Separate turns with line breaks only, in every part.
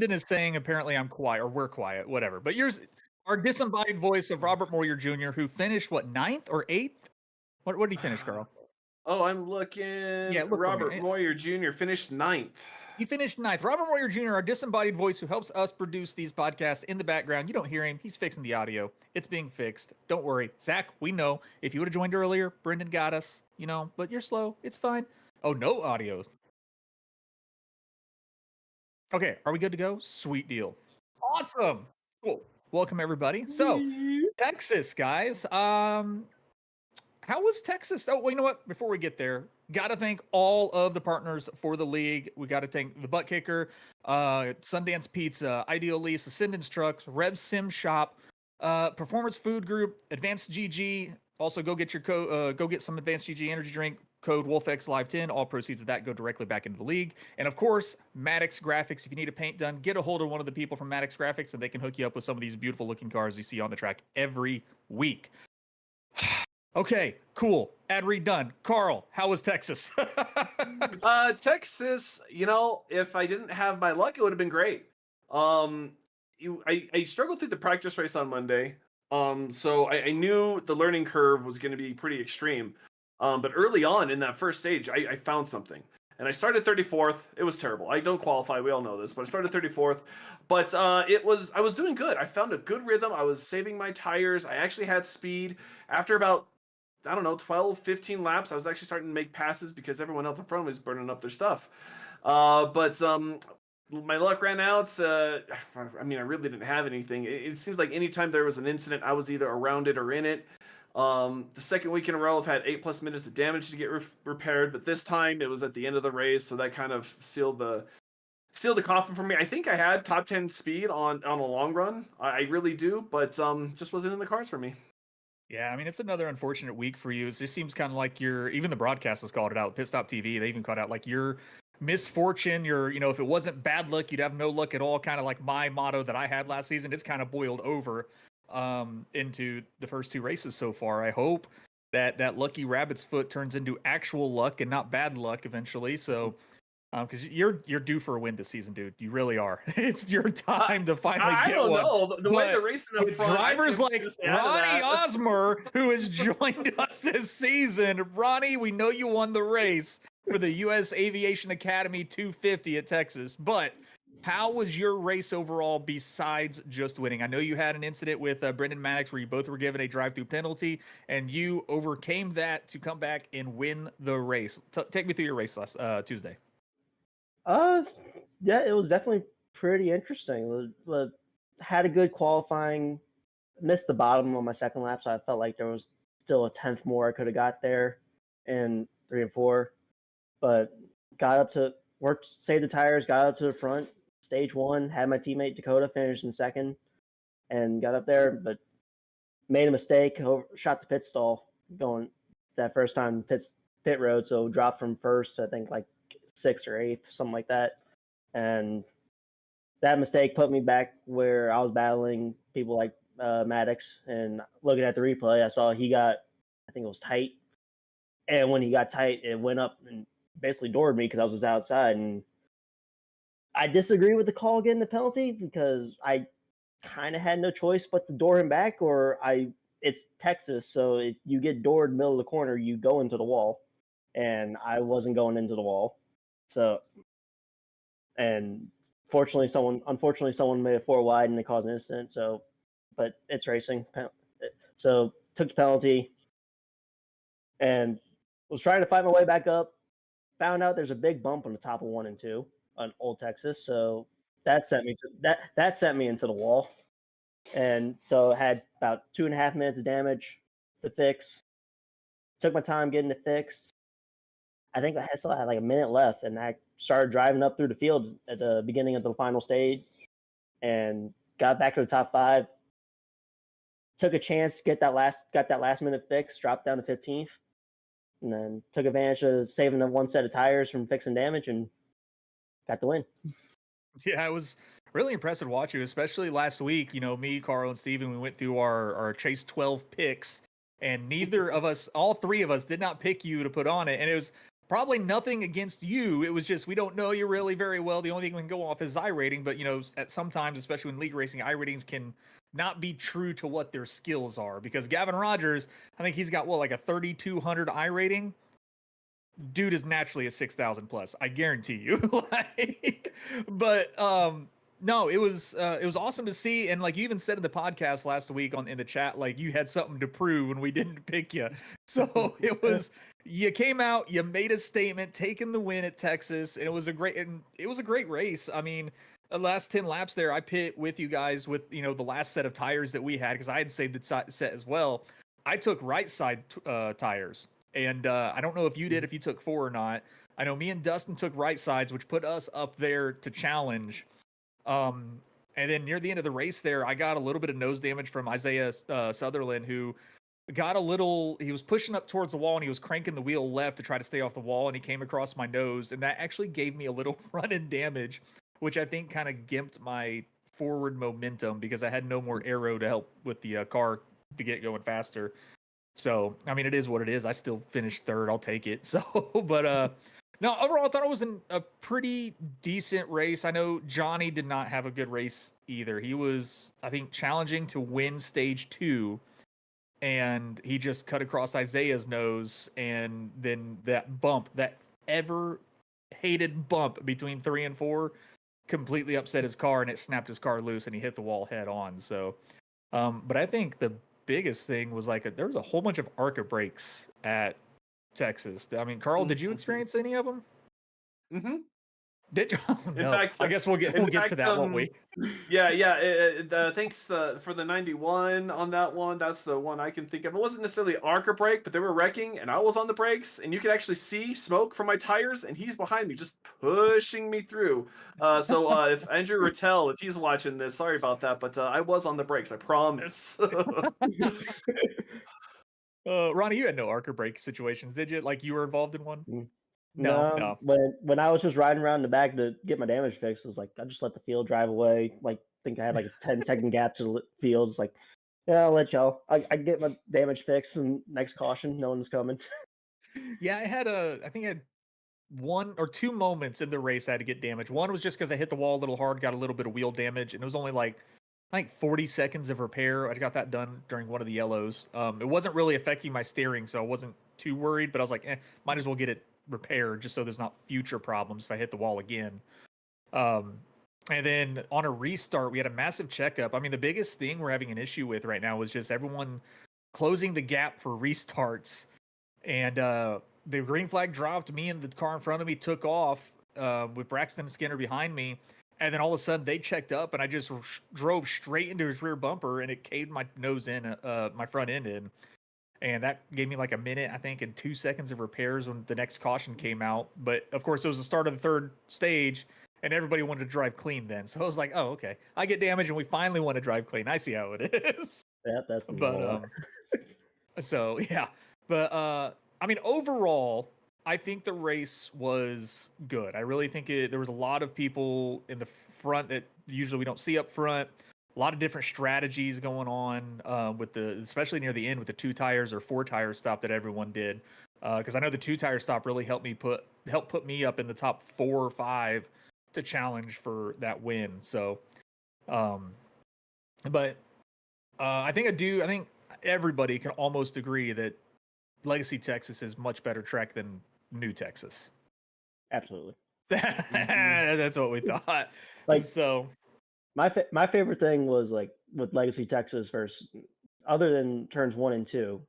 Brendan is saying apparently I'm quiet or we're quiet, whatever. But yours, our disembodied voice of Robert Moyer Jr., who finished what, ninth or eighth? What did he finish, Carl?
Oh, I'm looking.
Yeah, look for
Robert
me.
Moyer Jr. finished ninth.
He finished ninth. Robert Moyer Jr., our disembodied voice who helps us produce these podcasts in the background. You don't hear him. He's fixing the audio. It's being fixed. Don't worry. Zach, we know. If you would have joined earlier, Brendan got us, but you're slow. It's fine. Oh, no audio. Okay, are we good to go? Sweet deal. Awesome. Cool. Welcome, everybody. So, Texas, guys. How was Texas? Oh, well, you know what? Before we get there, got to thank all of the partners for the league. We got to thank the Butt Kicker, Sundance Pizza, Ideal Lease, Ascendance Trucks, Rev Sim Shop, Performance Food Group, Advanced GG. Also, go get your go get some Advanced GG energy drink. Code WolfXLive10. All proceeds of that go directly back into the league. And of course, Maddox Graphics. If you need a paint done, get a hold of one of the people from Maddox Graphics, and they can hook you up with some of these beautiful looking cars you see on the track every week. Okay, cool. Ad read done. Carl, how was Texas?
Texas, if I didn't have my luck, it would have been great. I struggled through the practice race on Monday. So I knew the learning curve was going to be pretty extreme. But early on in that first stage, I found something. And I started 34th. It was terrible. I don't qualify. We all know this, but I started 34th. But I was doing good. I found a good rhythm. I was saving my tires. I actually had speed. After about 12, 15 laps, I was actually starting to make passes because everyone else in front of me was burning up their stuff. But my luck ran out. I really didn't have anything. It seems like anytime there was an incident, I was either around it or in it. The second week in a row, I've had 8+ minutes of damage to get repaired, but this time it was at the end of the race, so that kind of sealed the coffin for me. I think I had top 10 speed on a long run. I really do, but just wasn't in the cards for me.
Yeah, I mean, it's another unfortunate week for you. It just seems kind of like even the broadcast has called it out. Pit Stop TV, they even called out like your misfortune, if it wasn't bad luck, you'd have no luck at all. Kind of like my motto that I had last season. It's kind of boiled over into the first two races so far. I hope that lucky rabbit's foot turns into actual luck and not bad luck eventually. So, because you're due for a win this season, dude. You really are. It's your time to finally
I
get
don't
one.
know. The way they're racing up
With
front,
drivers like Ronnie Osmer, who has joined us this season. Ronnie, we know you won the race for the U.S. Aviation Academy 250 at Texas, but how was your race overall besides just winning? I know you had an incident with Brendan Maddox where you both were given a drive-through penalty, and you overcame that to come back and win the race. Take me through your race last Tuesday.
Yeah, it was definitely pretty interesting. Had a good qualifying, missed the bottom on my second lap, so I felt like there was still a tenth more I could have got there in 3 and 4. But got up to saved the tires, got up to the front, stage 1, had my teammate Dakota finish in second, and got up there, but made a mistake, shot the pit stall going that first time pit road, so dropped from first to I think like 6th or 8th, something like that. And that mistake put me back where I was battling people like Maddox. And looking at the replay, I saw he got, I think it was tight. And when he got tight, it went up and basically doored me because I was just outside. And I disagree with the call getting the penalty because I kind of had no choice but to door him back, or it's Texas, so if you get doored middle of the corner, you go into the wall. And I wasn't going into the wall. So, and unfortunately, someone made it 4 wide and it caused an incident. So, but it's racing. So, took the penalty and was trying to fight my way back up. Found out there's a big bump on the top of 1 and 2 on Old Texas. So that sent me into the wall. And so I had about 2.5 minutes of damage to fix. Took my time getting it fixed. I think I still had like a minute left, and I started driving up through the field at the beginning of the final stage and got back to the top 5. Took a chance, got that last minute fix, dropped down to 15th, and then took advantage of saving the 1 set of tires from fixing damage and got the win.
Yeah, it was really impressive to watch you, especially last week. Me, Carl, and Steven, we went through our Chase 12 picks, and neither of us, all 3 of us, did not pick you to put on it. And it was probably nothing against you. It was just we don't know you really very well. The only thing we can go off is iRating, but at sometimes, especially in league racing, iRatings can not be true to what their skills are. Because Gavin Rogers, I think he's got like a 3,200 iRating. Dude is naturally a 6,000 plus. I guarantee you. But no, it was awesome to see, and like you even said in the podcast last week in the chat, like you had something to prove when we didn't pick you. So it was you came out, you made a statement, taking the win at Texas, and it was a great race. I mean, the last 10 laps there, I pit with you guys with the last set of tires that we had because I had saved the set as well. I took right side tires. And I don't know if you did, if you took 4 or not. I know me and Dustin took right sides, which put us up there to challenge. And then near the end of the race there, I got a little bit of nose damage from Isaiah Sutherland, who got he was pushing up towards the wall and he was cranking the wheel left to try to stay off the wall, and he came across my nose, and that actually gave me a little front-end damage, which I think kind of gimped my forward momentum because I had no more aero to help with the car to get going faster. So, I mean, it is what it is. I still finished third. I'll take it. So, but no, overall, I thought it was a pretty decent race. I know Johnny did not have a good race either. He was, I think, challenging to win stage 2, and he just cut across Isaiah's nose, and then that bump, that ever hated bump between 3 and 4, completely upset his car, and it snapped his car loose, and he hit the wall head on. So, but I think the biggest thing was there was a whole bunch of ARCA breaks at Texas. I mean, Carl, did you experience any of them?
Mm-hmm.
Did you? Oh,
In
no.
fact,
I guess we'll get to that, won't we?
Yeah. Thanks for the 91 on that one. That's the one I can think of. It wasn't necessarily ARCA brake, but they were wrecking, and I was on the brakes, and you could actually see smoke from my tires, and he's behind me, just pushing me through. So if Andrew Rattel, if he's watching this, sorry about that, but I was on the brakes, I promise.
Ronnie, you had no ARCA brake situations, did you? Like you were involved in one?
No. When I was just riding around the back to get my damage fixed, it was like I just let the field drive away. Like, I think I had like a 10-second gap to the field. It's like, yeah, I'll let y'all. I get my damage fixed, and next caution, no one's coming.
Yeah, I think I had 1 or 2 moments in the race I had to get damage. One was just because I hit the wall a little hard, got a little bit of wheel damage, and it was only like 40 seconds of repair. I got that done during one of the yellows. It wasn't really affecting my steering, so I wasn't too worried, but I was like, might as well get it repaired just so there's not future problems if I hit the wall again. And then on a restart, we had a massive checkup. I mean, the biggest thing we're having an issue with right now is just everyone closing the gap for restarts. And the green flag dropped. Me and the car in front of me took off with Braxton Skinner behind me. And then all of a sudden they checked up, and I just drove straight into his rear bumper, and it caved my nose in, my front end in. And that gave me like a minute, I think, and 2 seconds of repairs when the next caution came out. But of course, it was the start of the third stage, and everybody wanted to drive clean then. So I was like, oh, okay. I get damage, and we finally want to drive clean. I see how it is.
Yeah, that's the
But so yeah. But I mean, overall, I think the race was good. I really think there was a lot of people in the front that usually we don't see up front. A lot of different strategies going on with especially near the end with the 2 tires or 4 tire stop that everyone did. Because I know the 2 tire stop really helped put me up in the top 4 or 5 to challenge for that win. So, but I think everybody can almost agree that Legacy Texas is much better track than New Texas.
Absolutely.
That's what we thought.
Like,
so
my favorite thing was like with Legacy Texas versus, other than turns 1 and 2,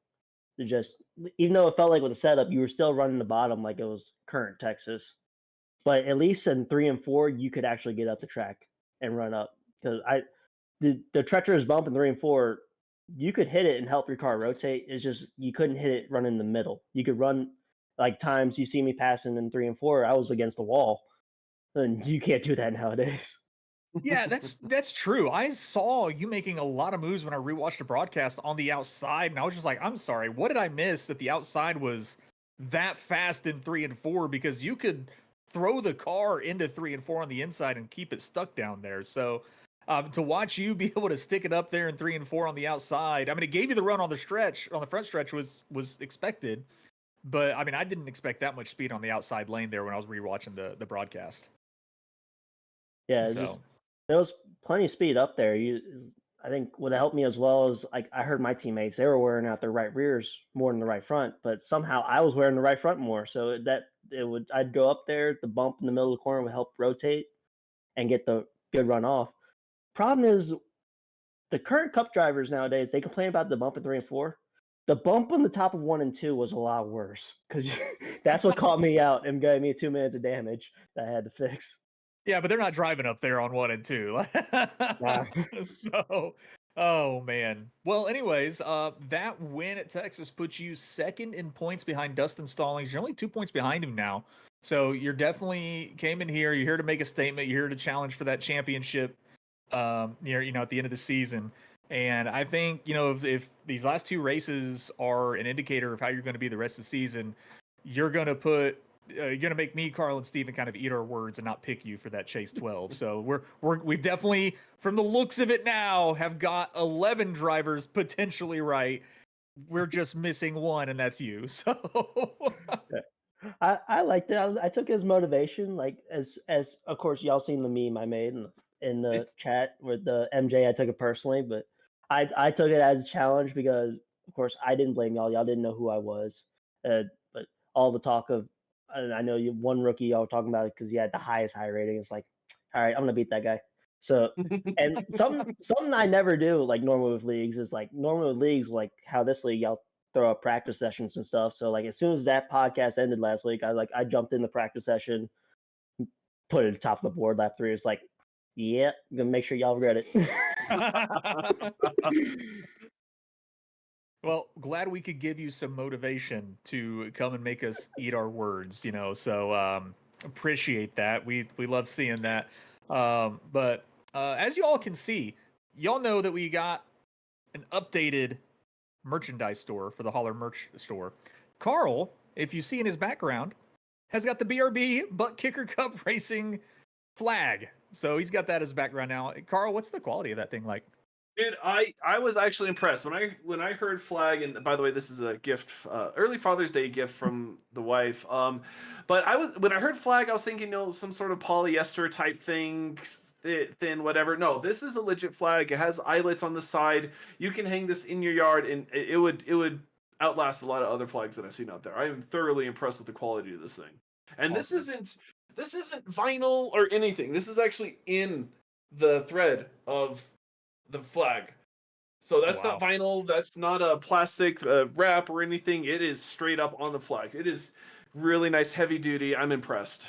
just even though it felt like with the setup you were still running the bottom like it was current Texas, but at least in 3 and 4 you could actually get up the track and run up, because the treacherous bump in 3 and 4 you could hit it and help your car rotate. It's just you couldn't hit it running in the middle. You could run like times you see me passing in 3 and 4, I was against the wall, and you can't do that nowadays.
Yeah, that's true. I saw you making a lot of moves when I rewatched the broadcast on the outside, and I was just like, I'm sorry, what did I miss that the outside was that fast in 3 and 4? Because you could throw the car into 3 and 4 on the inside and keep it stuck down there. So to watch you be able to stick it up there in 3 and 4 on the outside, I mean, it gave you the run on the front stretch was expected. But I mean, I didn't expect that much speed on the outside lane there when I was rewatching the broadcast.
Yeah,
So
there was plenty of speed up there. I think what helped me as well is like I heard my teammates, they were wearing out their right rears more than the right front, but somehow I was wearing the right front more. So I'd go up there, the bump in the middle of the corner would help rotate and get the good run off. Problem is the current cup drivers nowadays, they complain about the bump in 3 and 4. The bump on the top of 1 and 2 was a lot worse because that's what caught me out and gave me 2 minutes of damage that I had to fix.
yeah, but they're not driving up there on 1 and 2.
Nah.
So, oh man. Well, anyways, that win at Texas puts you second in points behind Dustin Stallings. You're only 2 points behind him now. So you're definitely came in here. You're here to make a statement. You're here to challenge for that championship. Near at the end of the season. And I think if these last 2 races are an indicator of how you're going to be the rest of the season, you're going to make me, Carl, and Steven kind of eat our words and not pick you for that Chase 12. So we've definitely, from the looks of it now, have got 11 drivers potentially right. We're just missing 1, and that's you. So
I liked it. I took it as motivation, like as of course y'all seen the meme I made in the chat with the MJ. I took it personally, but I took it as a challenge because of course I didn't blame y'all. Y'all didn't know who I was, but all the talk of, and I know you one rookie y'all were talking about it because he had the highest high rating. It's like, all right, I'm gonna beat that guy. So and something I never do like normally with leagues is like normally with leagues like how this league y'all throw up practice sessions and stuff. So like as soon as that podcast ended last week, I jumped in the practice session, put it at the top of the board lap 3. It's like, yeah, I'm gonna make sure y'all regret it.
Well, glad we could give you some motivation to come and make us eat our words, So appreciate that. We love seeing that. But as you all can see, y'all know that we got an updated merchandise store for the Holler merch store. Carl, if you see in his background, has got the BRB Butt Kicker Cup Racing flag. So he's got that as background now. Carl, what's the quality of that thing like?
Dude, I was actually impressed when I heard flag, and by the way, this is a gift, early Father's Day gift from the wife. But when I heard flag, I was thinking, some sort of polyester type thing, thin, whatever. No, this is a legit flag. It has eyelets on the side. You can hang this in your yard, and it would outlast a lot of other flags that I've seen out there. I am thoroughly impressed with the quality of this thing. And
Awesome.
this isn't vinyl or anything. This is actually in the thread of the flag. So that's not vinyl, that's not a plastic wrap or anything. It is straight up on the flag. It is really nice, heavy duty. I'm impressed.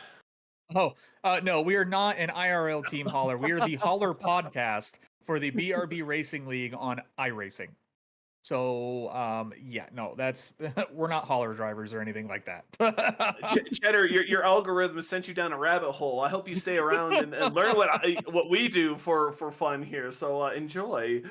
Oh, no, we are not an IRL Team Holler. We are the Holler podcast for the BRB Racing League on iRacing. So, yeah, no, that's we're not Holler drivers or anything like that.
Cheddar, your algorithm sent you down a rabbit hole. I hope you stay around and learn what we do for fun here. So enjoy.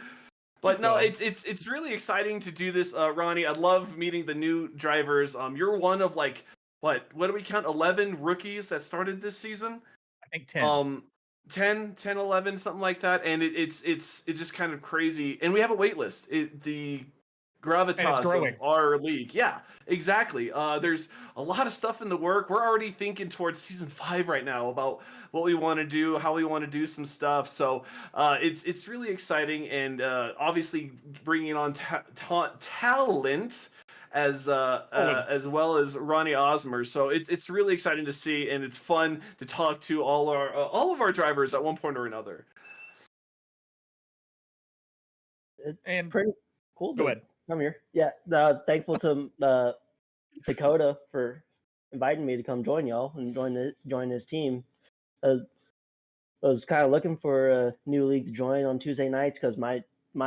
But no, it's really exciting to do this, Ronnie. I love meeting the new drivers. You're one of like what do we count? 11 rookies that started this season.
I think 10.
10, 11, something like that. And it's just kind of crazy. And we have a wait list. The gravitas of our league. Yeah, exactly. There's a lot of stuff in the work. We're already thinking towards season 5 right now about what we want to do, how we want to do some stuff. So it's really exciting, and obviously bringing on talent as well as Ronnie Osmer. So it's really exciting to see, and it's fun to talk to all of our drivers at one point or another.
And pretty cool.
Go ahead.
Come here. Yeah, thankful to Dakota for inviting me to come join y'all and join his team. I was kind of looking for a new league to join on Tuesday nights because my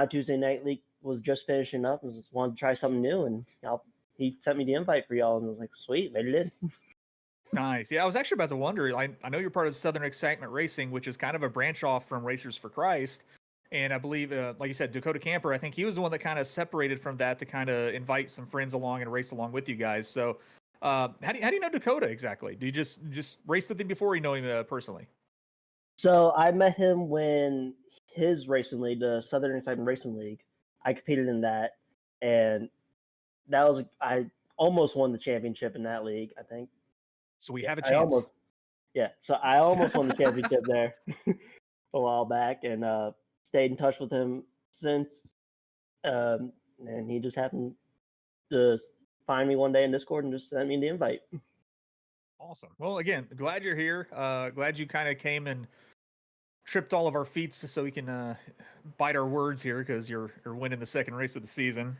Tuesday night league was just finishing up and just wanted to try something new. And he sent me the invite for y'all, and I was like, sweet, made it in.
Nice. Yeah, I was actually about to wonder. I know you're part of Southern Excitement Racing, which is kind of a branch off from Racers for Christ. And I believe, like you said, Dakota Camper, I think he was the one that kind of separated from that to kind of invite some friends along and race along with you guys. So how do you know Dakota exactly? Do you just race with him before, or you know him personally?
So I met him when his racing league, the Southern Excitement Racing League, I competed in that. And that was, I almost won the championship in that league, I think.
So we have a
I
chance.
almost, yeah. So I almost won the championship there a while back, and stayed in touch with him since. And he just happened to find me one day in Discord and just sent me the invite.
Awesome. Well, again, glad you're here. Glad you kind of came and tripped all of our feats so we can bite our words here because you're winning the second race of the season.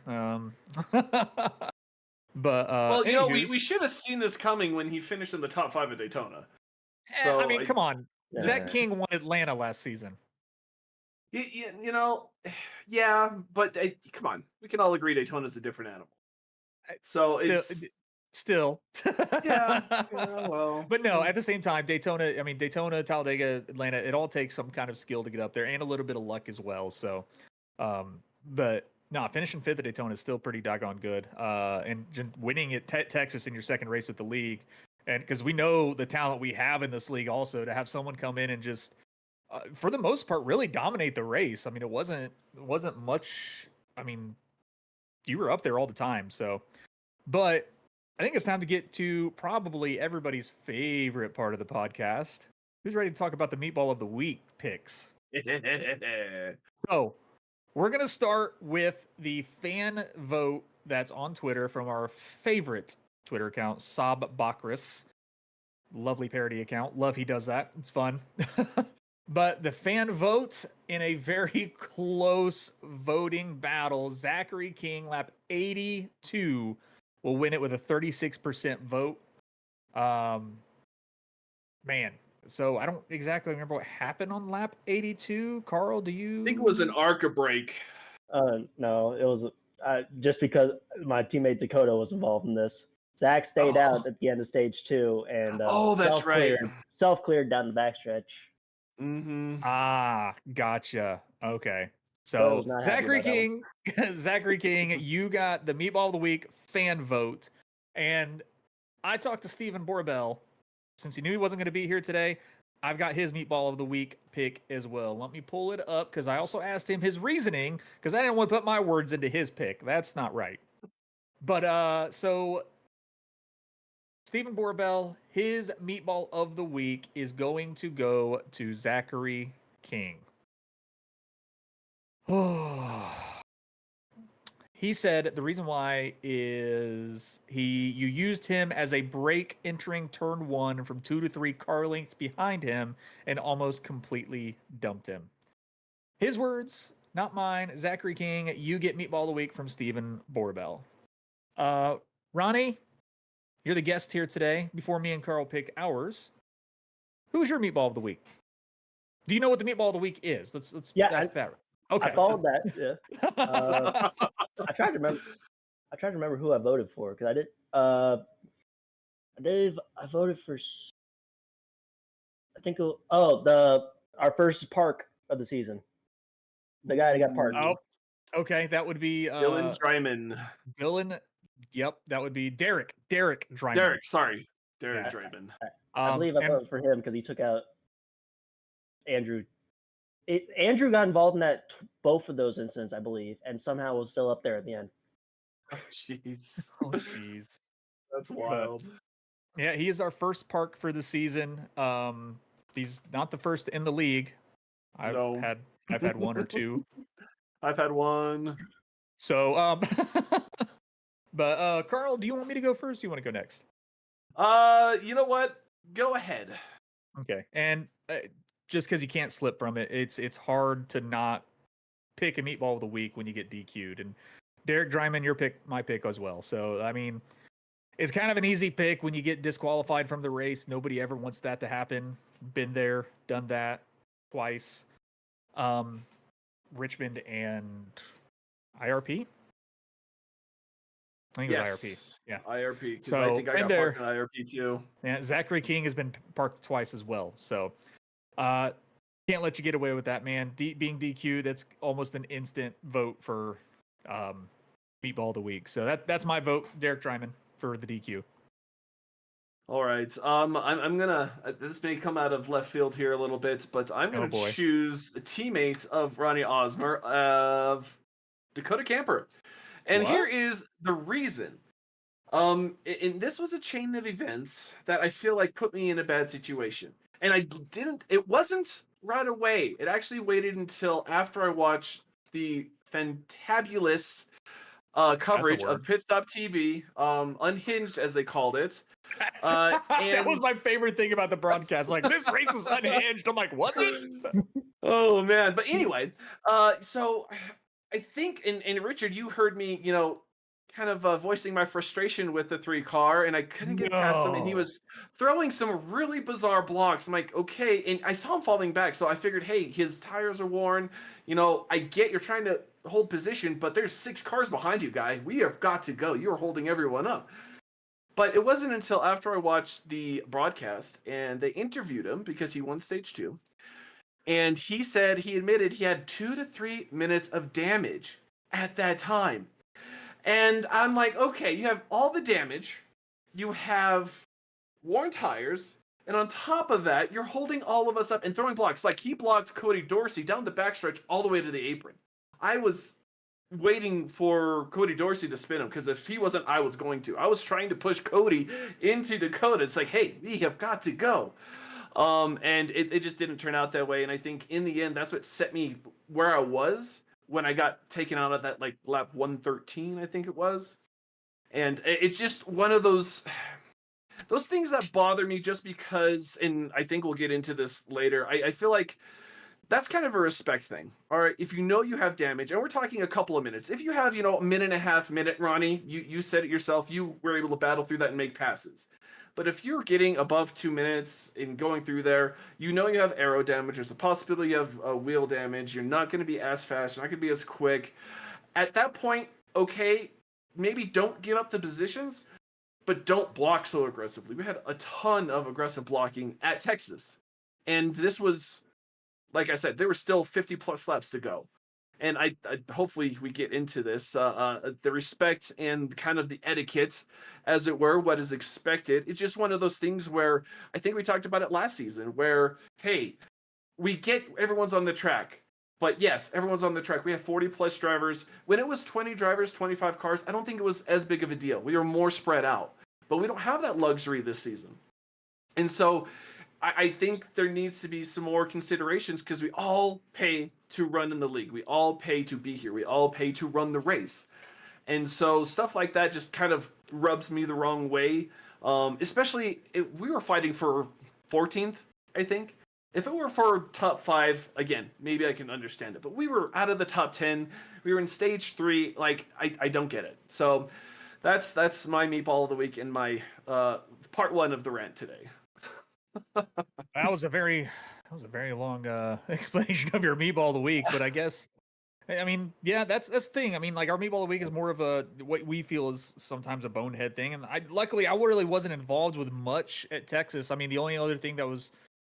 But
Well, you know, we
anywho's-
should have seen this coming when he finished in the top 5 at Daytona.
I mean, come on.
Yeah.
Zach King won Atlanta last season.
You know, yeah, but come on, we can all agree Daytona's a different animal. So
Still.
yeah, well,
But no, at the same time, Daytona, Talladega, Atlanta, it all takes some kind of skill to get up there and a little bit of luck as well. So, but no, finishing 5th at Daytona is still pretty doggone good. And winning at Texas in your second race with the league, and because we know the talent we have in this league, also to have someone come in and just, for the most part, really dominate the race. I mean, it wasn't much. I mean, you were up there all the time. So, but I think it's time to get to probably everybody's favorite part of the podcast. Who's ready to talk about the Meatball of the Week picks? So we're going to start with the fan vote that's on Twitter from our favorite Twitter account, Saab Bakris. Lovely parody account. Love he does that. It's fun. But the fan vote in a very close voting battle, Zachary King, lap 82, will win it with a 36% vote. Man, so I don't exactly remember what happened on lap 82. Carl, do you?
I think it was an ARCA break.
No, it was just because my teammate Dakota was involved in this. Zach stayed out at the end of stage 2 and
that's right.
Self-cleared down the backstretch.
Mm-hmm.
Ah, gotcha. Okay.
So I
So
was not happy
Zachary
about that
King, Zachary King, you got the Meatball of the Week fan vote. And I talked to Stephen Borbell. Since he knew he wasn't going to be here today, I've got his Meatball of the Week pick as well. Let me pull it up because I also asked him his reasoning because I didn't want to put my words into his pick. That's not right. But so Stephen Borbell, his Meatball of the Week is going to go to Zachary King. He said the reason why is you used him as a brake entering turn 1 from 2 to 3 car lengths behind him and almost completely dumped him. His words, not mine. Zachary King, you get Meatball of the Week from Stephen Borbell. Ronnie, you're the guest here today. Before me and Carl pick ours, who is your Meatball of the Week? Do you know what the Meatball of the Week is? Let's ask that. Okay.
I followed that. Yeah. I tried to remember who I voted for because I did. I voted for. I think. Our first park of the season. The guy that got parked.
Oh, okay. That would be
Dylan Dryman.
Dylan. Yep, that would be Derek. Derek Dryman.
Derek
Yeah.
Dryman.
I believe I voted for him because he took out Andrew. Andrew got involved in both of those incidents, I believe, and somehow was still up there at the end.
Oh, jeez.
Oh, jeez.
That's wild.
Yeah, he is our first park for the season. He's not the first in the league. I've had one or two.
I've had one.
So, but Carl, do you want me to go first? Or do you want to go next?
You know what? Go ahead.
Okay, and just because you can't slip from it, it's hard to not pick a Meatball of the Week when you get DQ'd. And Derek Dryman, your pick, my pick as well. So I mean, it's kind of an easy pick when you get disqualified from the race. Nobody ever wants that to happen. Been there, done that twice. Richmond and IRP. I think it was IRP. Yeah.
IRP. Because
So,
I think I
in
got
there-
parked in IRP too.
Yeah, Zachary King has been parked twice as well. So, can't let you get away with that, man. Being DQ, that's almost an instant vote for Meatball of the Week. So that's my vote, Derek Dryman, for the DQ.
All right. I'm gonna. This may come out of left field here a little bit, but I'm gonna
boy.
choose a teammate of Ronnie Osmer of Dakota Camper, and
What?
here is the reason. And this was a chain of events that I feel like put me in a bad situation. And it wasn't right away. It actually waited until after I watched the fantabulous coverage of
word.
Pit Stop TV, Unhinged as they called it.
That was
And
my favorite thing about the broadcast. Like, this race is unhinged. I'm like, was it?
oh man. But anyway, so I think, and Richard, you heard me, kind of voicing my frustration with the 3 car, and I couldn't get past him, and he
No.
was throwing some really bizarre blocks. I'm like, okay, and I saw him falling back, so I figured, hey, his tires are worn. I get you're trying to hold position, but there's 6 cars behind you, guy. We have got to go. You are holding everyone up. But it wasn't until after I watched the broadcast and they interviewed him because he won stage 2. And he said he admitted he had 2 to 3 minutes of damage at that time. And I'm like, okay, you have all the damage, you have worn tires, and on top of that, you're holding all of us up and throwing blocks. Like, he blocked Cody Dorsey down the backstretch all the way to the apron. I was waiting for Cody Dorsey to spin him, because if he wasn't, I was going to. I was trying to push Cody into Dakota. It's like, hey, we have got to go. And it just didn't turn out that way. And I think in the end, that's what set me where I was when I got taken out of that, like, lap 113, I think it was. And it's just one of those things that bother me, just because, and I think we'll get into this later. I feel like that's kind of a respect thing. All right, if you know you have damage, and we're talking a couple of minutes. If you have, a minute and a half, Ronnie, you said it yourself, you were able to battle through that and make passes. But if you're getting above 2 minutes and going through there, you have aero damage. There's a possibility of wheel damage. You're not going to be as fast. You're not going to be as quick. At that point, okay, maybe don't give up the positions, but don't block so aggressively. We had a ton of aggressive blocking at Texas. And this was, like I said, there were still 50 plus laps to go. And I hopefully we get into this, the respect and kind of the etiquette, as it were, what is expected. It's just one of those things where I think we talked about it last season, where, hey, we get everyone's on the track. But yes, everyone's on the track. We have 40 plus drivers. When it was 20 drivers, 25 cars, I don't think it was as big of a deal. We were more spread out. But we don't have that luxury this season. And so I think there needs to be some more considerations, because we all pay to run in the league. We all pay to be here. We all pay to run the race. And so stuff like that just kind of rubs me the wrong way. Especially if we were fighting for 14th, I think. If it were for top 5, again, maybe I can understand it. But we were out of the top 10. We were in stage 3. Like, I don't get it. So that's my meatball of the week and my part 1 of the rant today.
That was a very long explanation of your meatball of the week, but I guess, I mean, yeah, that's the thing. I mean, like, our meatball of the week is more of what we feel is sometimes a bonehead thing, and luckily I really wasn't involved with much at Texas. I mean, the only other thing that was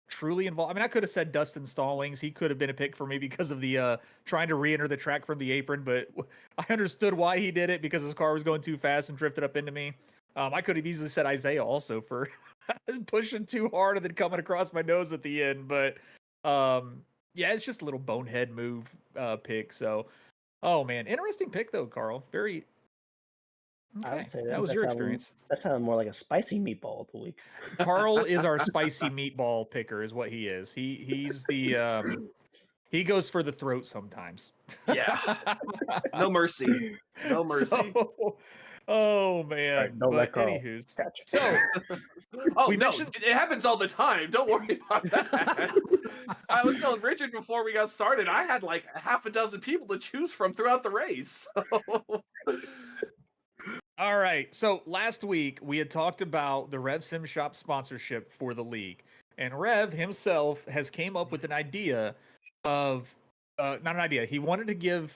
truly involved, I mean, I could have said Dustin Stallings. He could have been a pick for me because of the trying to re-enter the track from the apron, but I understood why he did it, because his car was going too fast and drifted up into me. I could have easily said Isaiah also for pushing too hard and then coming across my nose at the end. But yeah, it's just a little bonehead move pick. So, oh man, interesting pick though, Carl. Very. Okay.
I would say
that was your experience.
That sounded more like a spicy meatball of the week.
Carl is our spicy meatball picker, is what he is. He's the he goes for the throat sometimes.
Yeah. No mercy. No mercy.
So, oh man.
Right, don't let Carl catch.
So
oh
we
no,
mentioned
it happens all the time. Don't worry about that. I was telling Richard before we got started, I had like half a dozen people to choose from throughout the race.
All right. So last week we had talked about the Rev Sim Shop sponsorship for the league, and Rev himself has came up with an idea of not an idea. He wanted to give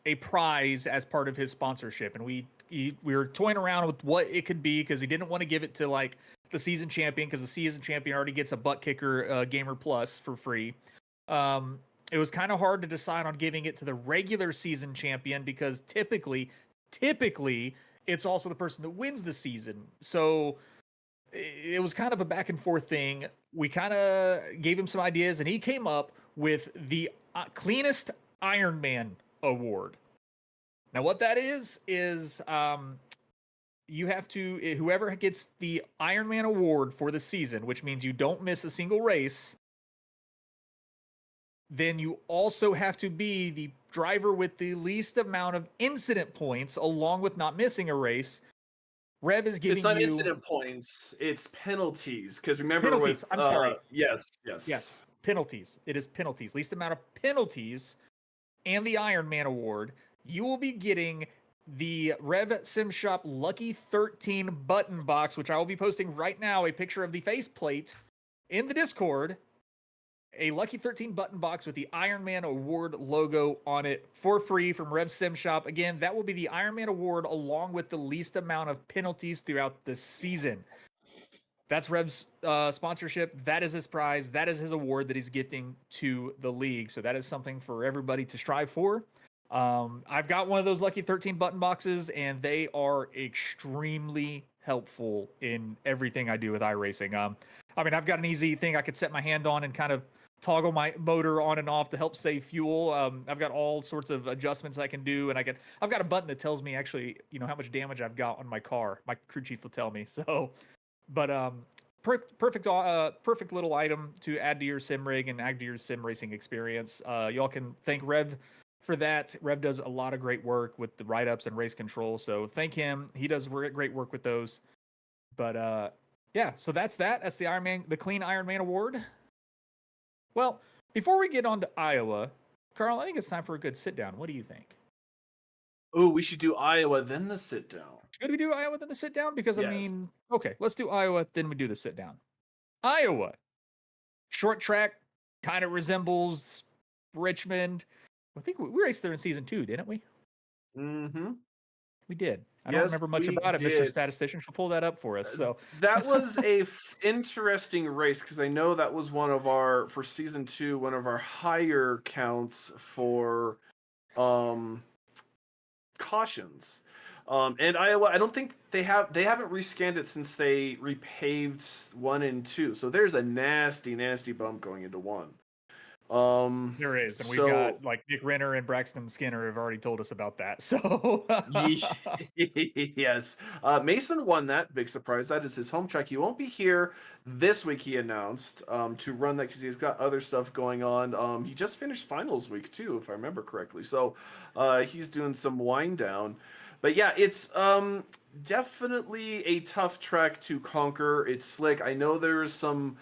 a prize as part of his sponsorship, and we were toying around with what it could be, because he didn't want to give it to like the season champion, because the season champion already gets a butt kicker Gamer Plus for free. It was kind of hard to decide on giving it to the regular season champion, because typically it's also the person that wins the season. So it was kind of a back and forth thing. We kind of gave him some ideas, and he came up with the cleanest Iron Man award. Now, what that is you have to whoever gets the Ironman award for the season, which means you don't miss a single race, then you also have to be the driver with the least amount of incident points, along with not missing a race. Rev is giving
It's not
you
incident points; it's penalties. Because remember,
penalties.
with
I'm sorry.
yes,
Yes, penalties. It is penalties. Least amount of penalties and the Ironman award. You will be getting the Rev Sim Shop Lucky 13 button box, which I will be posting right now a picture of the faceplate in the Discord. A Lucky 13 button box with the Ironman Award logo on it for free from Rev Sim Shop. Again, that will be the Ironman Award along with the least amount of penalties throughout the season. That's Rev's sponsorship. That is his prize. That is his award that he's gifting to the league. So that is something for everybody to strive for. I've got one of those Lucky 13 button boxes, and they are extremely helpful in everything I do with iRacing. I mean, I've got an easy thing I could set my hand on and kind of toggle my motor on and off to help save fuel. I've got all sorts of adjustments I can do, and I've got a button that tells me actually, how much damage I've got on my car. My crew chief will tell me. So, but perfect little item to add to your sim rig and add to your sim racing experience. Y'all can thank Rev for that. Rev does a lot of great work with the write-ups and race control, so thank him. He does great work with those. But yeah, so that's that. That's the Clean Ironman Award. Well, before we get on to Iowa, Carl, I think it's time for a good sit down. What do you think?
Oh, we should do Iowa, then the sit down.
Should we do Iowa then the sit down? Because
Yes.
I mean, okay, let's do Iowa, then we do the sit down. Iowa, short track, kind of resembles Richmond. I think we raced there in season 2, didn't we?
Mm-hmm.
We did. I
Yes,
don't remember much
we
about it, Mr.
did.
Statistician. She'll pull that up for us. So
That was a interesting race because I know that was for season 2, one of our higher counts for cautions. And Iowa, I don't think they haven't rescanned it since they repaved 1 and 2. So there's a nasty bump going into 1.
there is, and we've
so
got like Nick Renner and Braxton Skinner have already told us about that. So
yes, Mason won that. Big surprise. That is his home track. He won't be here this week. He announced to run that because he's got other stuff going on. He just finished finals week too, if I remember correctly. So he's doing some wind down. But yeah, it's definitely a tough track to conquer. It's slick. I know there's some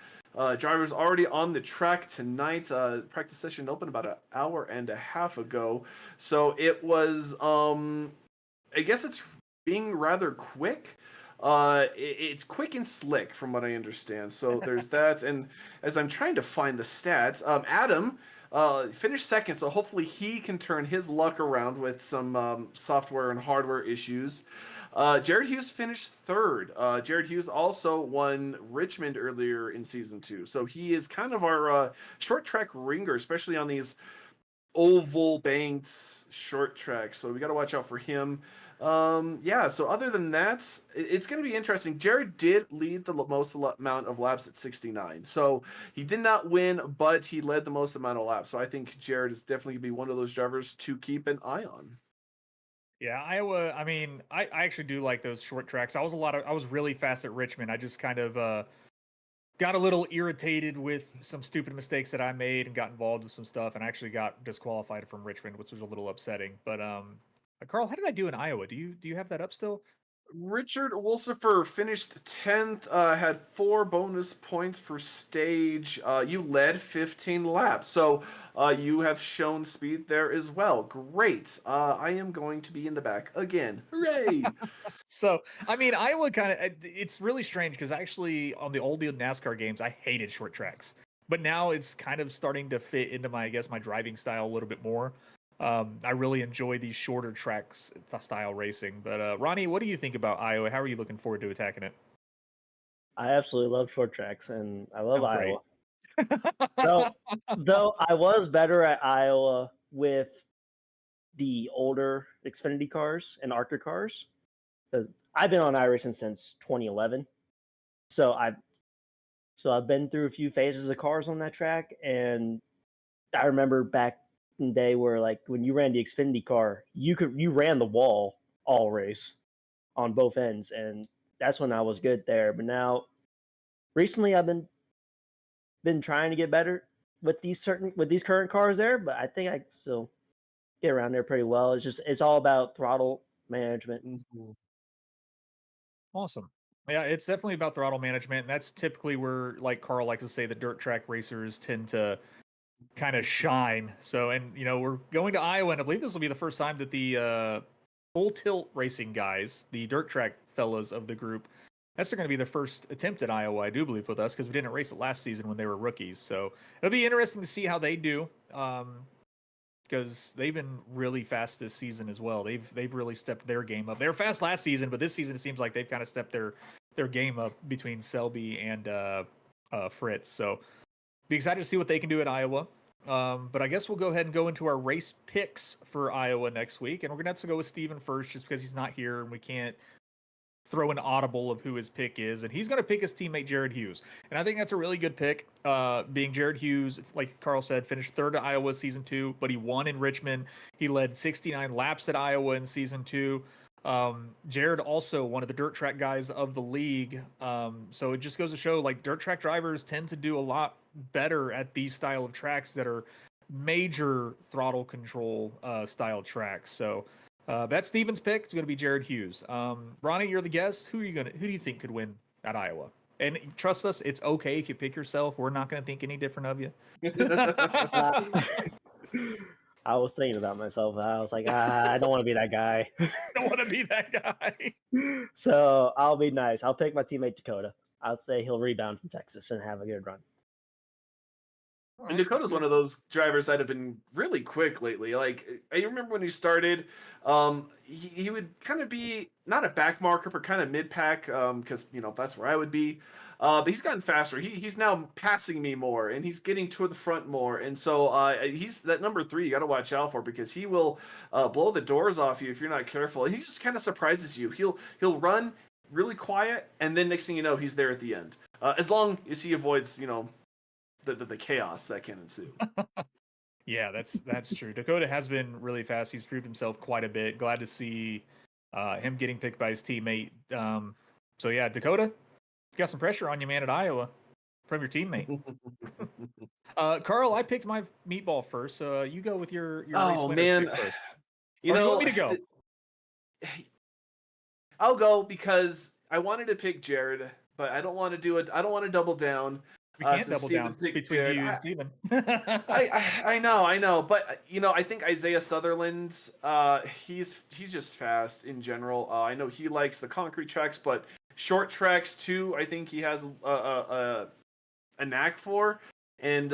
drivers already on the track tonight. Practice session opened about an hour and a half ago. So it was, I guess it's being rather quick. It's quick and slick from what I understand. So there's that. And as I'm trying to find the stats, Adam finished second. So hopefully he can turn his luck around with some software and hardware issues. Jared Hughes finished third. Jared Hughes also won Richmond earlier in season 2. So he is kind of our short track ringer, especially on these oval banked short tracks. So we got to watch out for him. Yeah, so other than that, it's going to be interesting. Jared did lead the most amount of laps at 69. So he did not win, but he led the most amount of laps. So I think Jared is definitely going to be one of those drivers to keep an eye on.
yeah, Iowa. I mean, I actually do like those short tracks. I was really fast at Richmond. I just kind of got a little irritated with some stupid mistakes that I made and got involved with some stuff, and actually got disqualified from Richmond, which was a little upsetting. But Carl, how did I do in Iowa? Do you have that up still?
Richard Wolsifer finished 10th, had 4 bonus points for stage. You led 15 laps, so you have shown speed there as well. Great. I am going to be in the back again. Hooray!
So, I mean, Iowa it's really strange because actually on the old NASCAR games, I hated short tracks. But now it's kind of starting to fit into my driving style a little bit more. I really enjoy these shorter tracks style racing. But Ronnie, what do you think about Iowa? How are you looking forward to attacking it?
I absolutely love short tracks, and I love
Oh, great.
Iowa. Though I was better at Iowa with the older Xfinity cars and ARCA cars. I've been on iRacing since 2011, so I've been through a few phases of cars on that track, and I remember back in the day where, like, when you ran the Xfinity car, you ran the wall all race. on both ends, and that's when I was good there. But now, recently, I've been trying to get better with these current cars there, but I think I can still get around there pretty well. It's all about throttle management.
Mhm.
Awesome. Yeah, it's definitely about throttle management. And that's typically where, like Carl likes to say, the dirt track racers tend to kind of shine. So, and we're going to Iowa, and I believe this will be the first time that the full tilt racing guys, the dirt track fellas of the group, that's going to be the first attempt at Iowa, I do believe, with us, because we didn't race it last season when they were rookies. So it'll be interesting to see how they do. Because they've been really fast this season as well. They've really stepped their game up. They were fast last season, but this season it seems like they've kind of stepped their game up between Selby and Fritz. So be excited to see what they can do at Iowa. But I guess we'll go ahead and go into our race picks for Iowa next week, and we're gonna have to go with Steven first, just because he's not here and we can't throw an audible of who his pick is, and he's going to pick his teammate Jared Hughes, and I think that's a really good pick. Being Jared Hughes, like Carl said, finished third at Iowa season 2, but he won in Richmond. He led 69 laps at Iowa in season 2. Jared also one of the dirt track guys of the league, so it just goes to show, like, dirt track drivers tend to do a lot better at these style of tracks that are major throttle control style tracks. So that's Steven's pick. It's going to be Jared Hughes. Ronnie, you're the guest. Who do you think could win at Iowa? And trust us, it's okay if you pick yourself. We're not going to think any different of you.
Uh, I was thinking about myself. I was like, I don't want to be that guy.
Don't want to be that guy.
So I'll be nice. I'll pick my teammate Dakota. I'll say he'll rebound from Texas and have a good run.
And Dakota's one of those drivers that have been really quick lately. Like, I remember when he started, he would kind of be not a back marker, but kind of mid pack, because that's where I would be. But he's gotten faster. He's now passing me more, and he's getting to the front more. And so he's that number 3. You got to watch out for, because he will blow the doors off you if you're not careful. And he just kind of surprises you. He'll run really quiet, and then next thing you know, he's there at the end. As long as he avoids, the chaos that can ensue.
Yeah, that's true. Dakota has been really fast. He's proved himself quite a bit. Glad to see him getting picked by his teammate. So yeah, Dakota, you got some pressure on you, man, at Iowa from your teammate. Carl, I picked my meatball first, so you go with your race winner
man,
pick first.
you
Or
know,
you want me to go?
I'll go because I wanted to pick Jared, but I don't want to do it. I don't want to double down.
We can't
Since
double
Steven
down
picked
between
Jared.
you and Steven.
I know, but I think Isaiah Sutherland, he's just fast in general. I know he likes the concrete tracks, but short tracks too, I think he has a knack for. And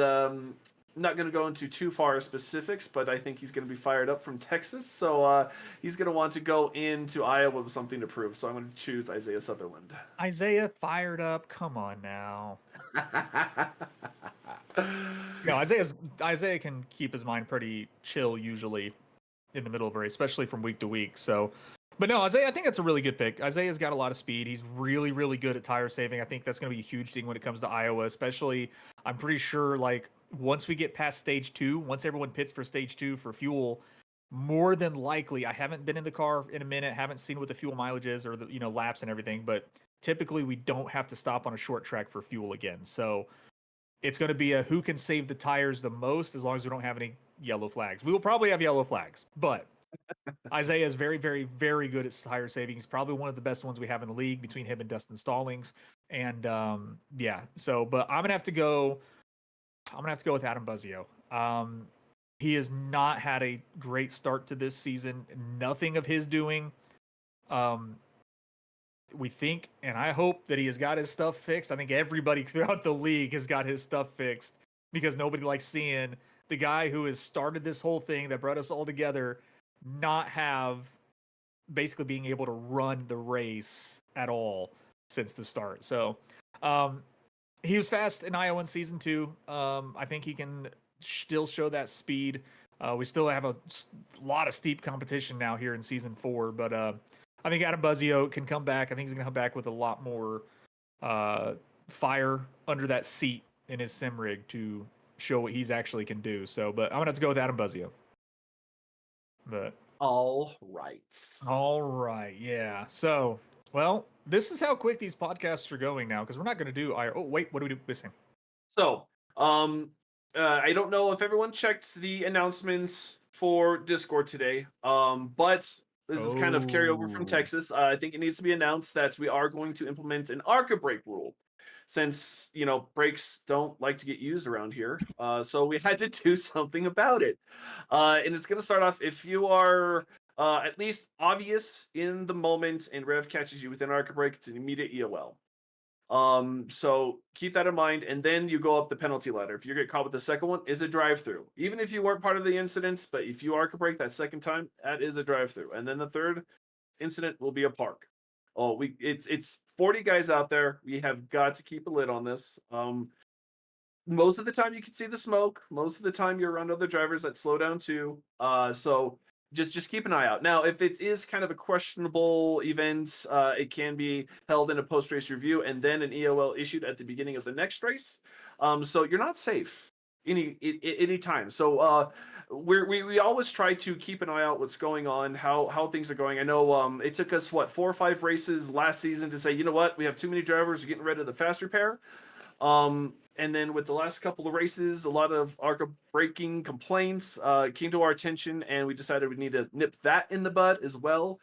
not going to go into too far specifics, but I think he's going to be fired up from Texas, so he's going to want to go into Iowa with something to prove. So I'm going to choose Isaiah Sutherland.
Isaiah fired up. Come on now. No, Isaiah can keep his mind pretty chill usually in the middle of a race, especially from week to week. So, but no, Isaiah, I think that's a really good pick. Isaiah's got a lot of speed. He's really, really good at tire saving. I think that's going to be a huge thing when it comes to Iowa, especially. I'm pretty sure, like, once we get past stage 2, once everyone pits for stage 2 for fuel, more than likely, I haven't been in the car in a minute, haven't seen what the fuel mileage is or the laps and everything, but typically we don't have to stop on a short track for fuel again. So it's going to be a who can save the tires the most, as long as we don't have any yellow flags. We will probably have yellow flags, but Isaiah is very, very, very good at tire saving. He's probably one of the best ones we have in the league between him and Dustin Stallings. And yeah, so, but I'm going to have to go with Adam Buzzio. He has not had a great start to this season. Nothing of his doing. We think, and I hope that he has got his stuff fixed. I think everybody throughout the league has got his stuff fixed, because nobody likes seeing the guy who has started this whole thing that brought us all together not have basically being able to run the race at all since the start. So he was fast in Iowa in season 2. I think he can still show that speed. We still have a lot of steep competition now here in season 4, but I think Adam Buzzio can come back. I think he's going to come back with a lot more fire under that seat in his sim rig to show what he's actually can do. So, but I'm going to have to go with Adam Buzzio. But
All right.
All right, yeah. So, well, this is how quick these podcasts are going now because we're not going to do. Oh, wait, what are we missing?
So, I don't know if everyone checked the announcements for Discord today, but this is kind of carryover from
Oh.
Texas. I think it needs to be announced that we are going to implement an ARCA break rule, since breaks don't like to get used around here. So we had to do something about it, and it's going to start off if you are. At least obvious in the moment, and Rev catches you within ARCA break, it's an immediate EOL. So keep that in mind, and then you go up the penalty ladder. If you get caught with the second one, is a drive-through. Even if you weren't part of the incidents, but if you ARCA break that second time, that is a drive-through. And then the third incident will be a park. Oh, it's 40 guys out there. We have got to keep a lid on this. Most of the time you can see the smoke. Most of the time you're around other drivers that slow down too. So just keep an eye out. Now, if it is kind of a questionable event, it can be held in a post race review and then an EOL issued at the beginning of the next race. So you're not safe any time. So we always try to keep an eye out what's going on, how things are going. I know it took us 4 or 5 races last season to say, you know what, we have too many drivers, we're getting rid of the fast repair. And then with the last couple of races, a lot of ARCA breaking complaints came to our attention, and we decided we need to nip that in the bud as well.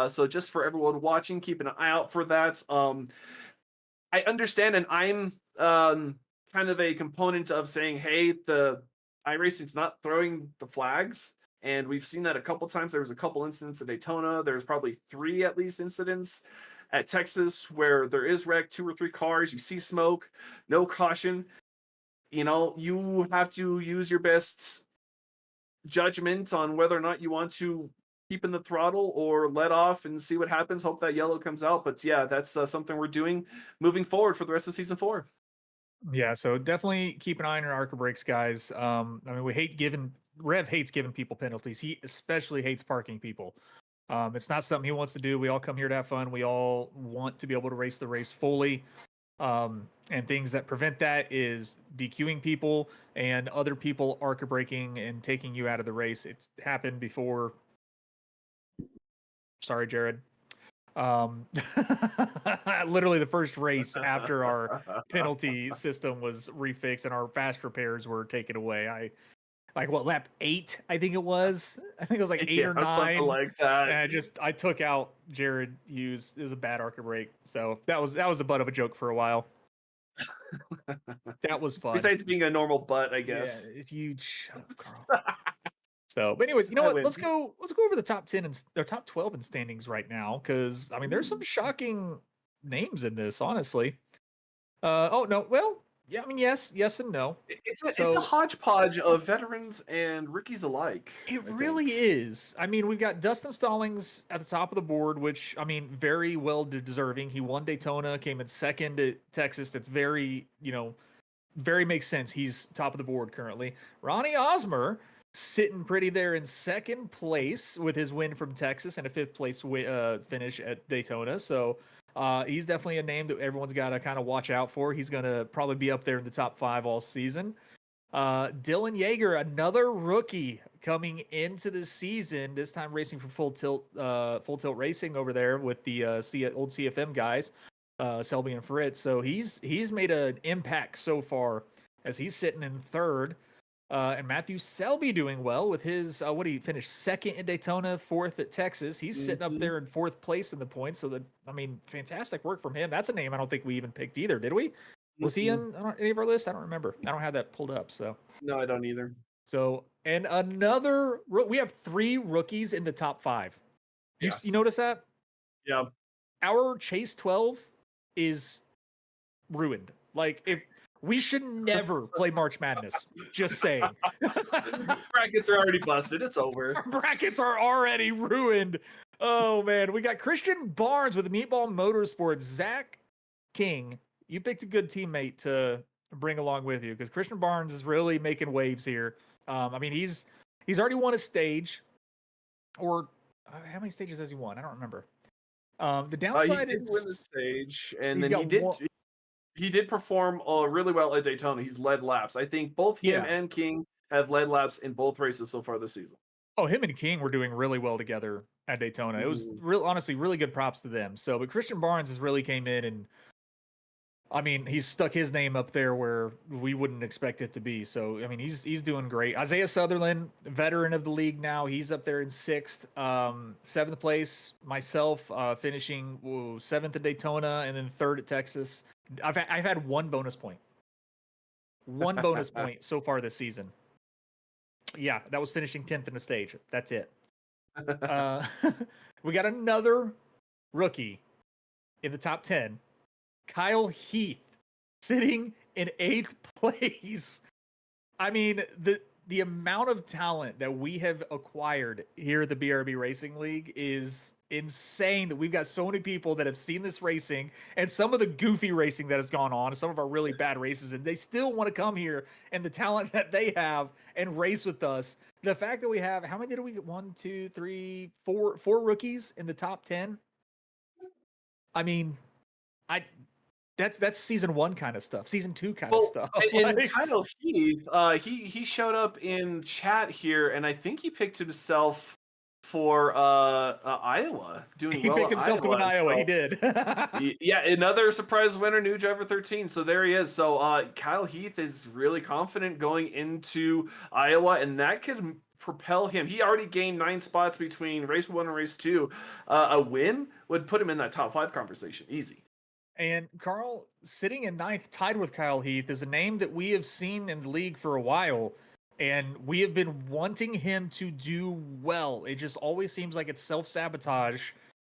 So just for everyone watching, keep an eye out for that. I understand, and I'm kind of a component of saying, hey, the iRacing's not throwing the flags. And we've seen that a couple times. There was a couple incidents at Daytona. There's probably 3 at least incidents at Texas where there is wrecked 2 or 3 cars. You see smoke, no caution. You have to use your best judgment on whether or not you want to keep in the throttle or let off and see what happens. Hope that yellow comes out. But yeah, that's something we're doing moving forward for the rest of season 4.
Yeah, so definitely keep an eye on your ARCA breaks, guys. I mean, Rev hates giving people penalties. He especially hates parking people. It's not something he wants to do. We all come here to have fun. We all want to be able to race the race fully. And things that prevent that is DQing people and other people ARCA breaking and taking you out of the race. It's happened before. Sorry, Jared. Literally the first race after our penalty system was refixed and our fast repairs were taken away. Lap 8, I think it was. I think it was like 8 or 9.
Something like that.
And I took out Jared Hughes. It was a bad ARCA break. So that was the butt of a joke for a while. That was fun.
Besides being a normal butt, I guess.
Yeah, it's huge. Shut up, Carl. So, but anyways, you know what? Let's go over the top 10 or top 12 in standings right now, because I mean, there's some shocking names in this, honestly. Oh no, well, yeah, I mean, yes and no.
It's a hodgepodge of veterans and rookies alike.
It really is. I mean, we've got Dustin Stallings at the top of the board, which I mean, very well deserving. He won Daytona, came in second at Texas. That's very, very makes sense. He's top of the board currently. Ronnie Osmer sitting pretty there in second place with his win from Texas and a 5th place finish at Daytona. So he's definitely a name that everyone's got to kind of watch out for. He's going to probably be up there in the top 5 all season. Dylan Yeager, another rookie coming into the season, this time racing for Full Tilt Racing over there with the old CFM guys, Selby and Fritz. So he's made an impact so far as he's sitting in 3rd. And Matthew Selby doing well with his, he finished 2nd at Daytona, 4th at Texas. He's sitting up there in 4th place in the points. So fantastic work from him. That's a name I don't think we even picked either, did we? Was he in any of our lists? I don't remember. I don't have that pulled up. So
no, I don't either.
So, and we have 3 rookies in the top 5.
Yeah.
You notice that?
Yeah.
Our Chase 12 is ruined. Like, if we should never play March Madness. Just saying.
Brackets are already busted. It's over.
Our brackets are already ruined. Oh man, we got Christian Barnes with Meatball Motorsports. Zach King, you picked a good teammate to bring along with you because Christian Barnes is really making waves here. I mean, he's already won a stage, or how many stages has he won? I don't remember. The downside
is
win
the stage, and then he did perform really well at Daytona. He's led laps. I think both him and King have led laps in both races so far this season.
Oh, him and King were doing really well together at Daytona. It was honestly really good props to them. So, but Christian Barnes has really came in and I mean, he's stuck his name up there where we wouldn't expect it to be. So, I mean, he's doing great. Isaiah Sutherland, veteran of the league now, he's up there in sixth, seventh place. Myself, finishing seventh at Daytona and then third at Texas. I've had one bonus point so far this season. Yeah, that was finishing 10th in the stage. That's it. We got another rookie in the top 10. Kyle Heath sitting in 8th place. I mean, the amount of talent that we have acquired here at the BRB Racing League is insane. That we've got so many people that have seen this racing and some of the goofy racing that has gone on, some of our really bad races, and they still want to come here and the talent that they have and race with us. The fact that we have, how many did we get? 1, 2, 3, 4 rookies in the top 10. I mean, that's season 1 kind of stuff, season 2 kind of stuff.
And Kyle Heath, he showed up in chat here, and I think he picked himself for Iowa.
He picked himself to win Iowa. He did.
Yeah, another surprise winner, new driver 13. So there he is. So Kyle Heath is really confident going into Iowa, and that could propel him. He already gained 9 spots between race 1 and race 2. A win would put him in that top 5 conversation, easy.
And Carl, sitting in 9th, tied with Kyle Heath, is a name that we have seen in the league for a while, and we have been wanting him to do well. It just always seems like it's self-sabotage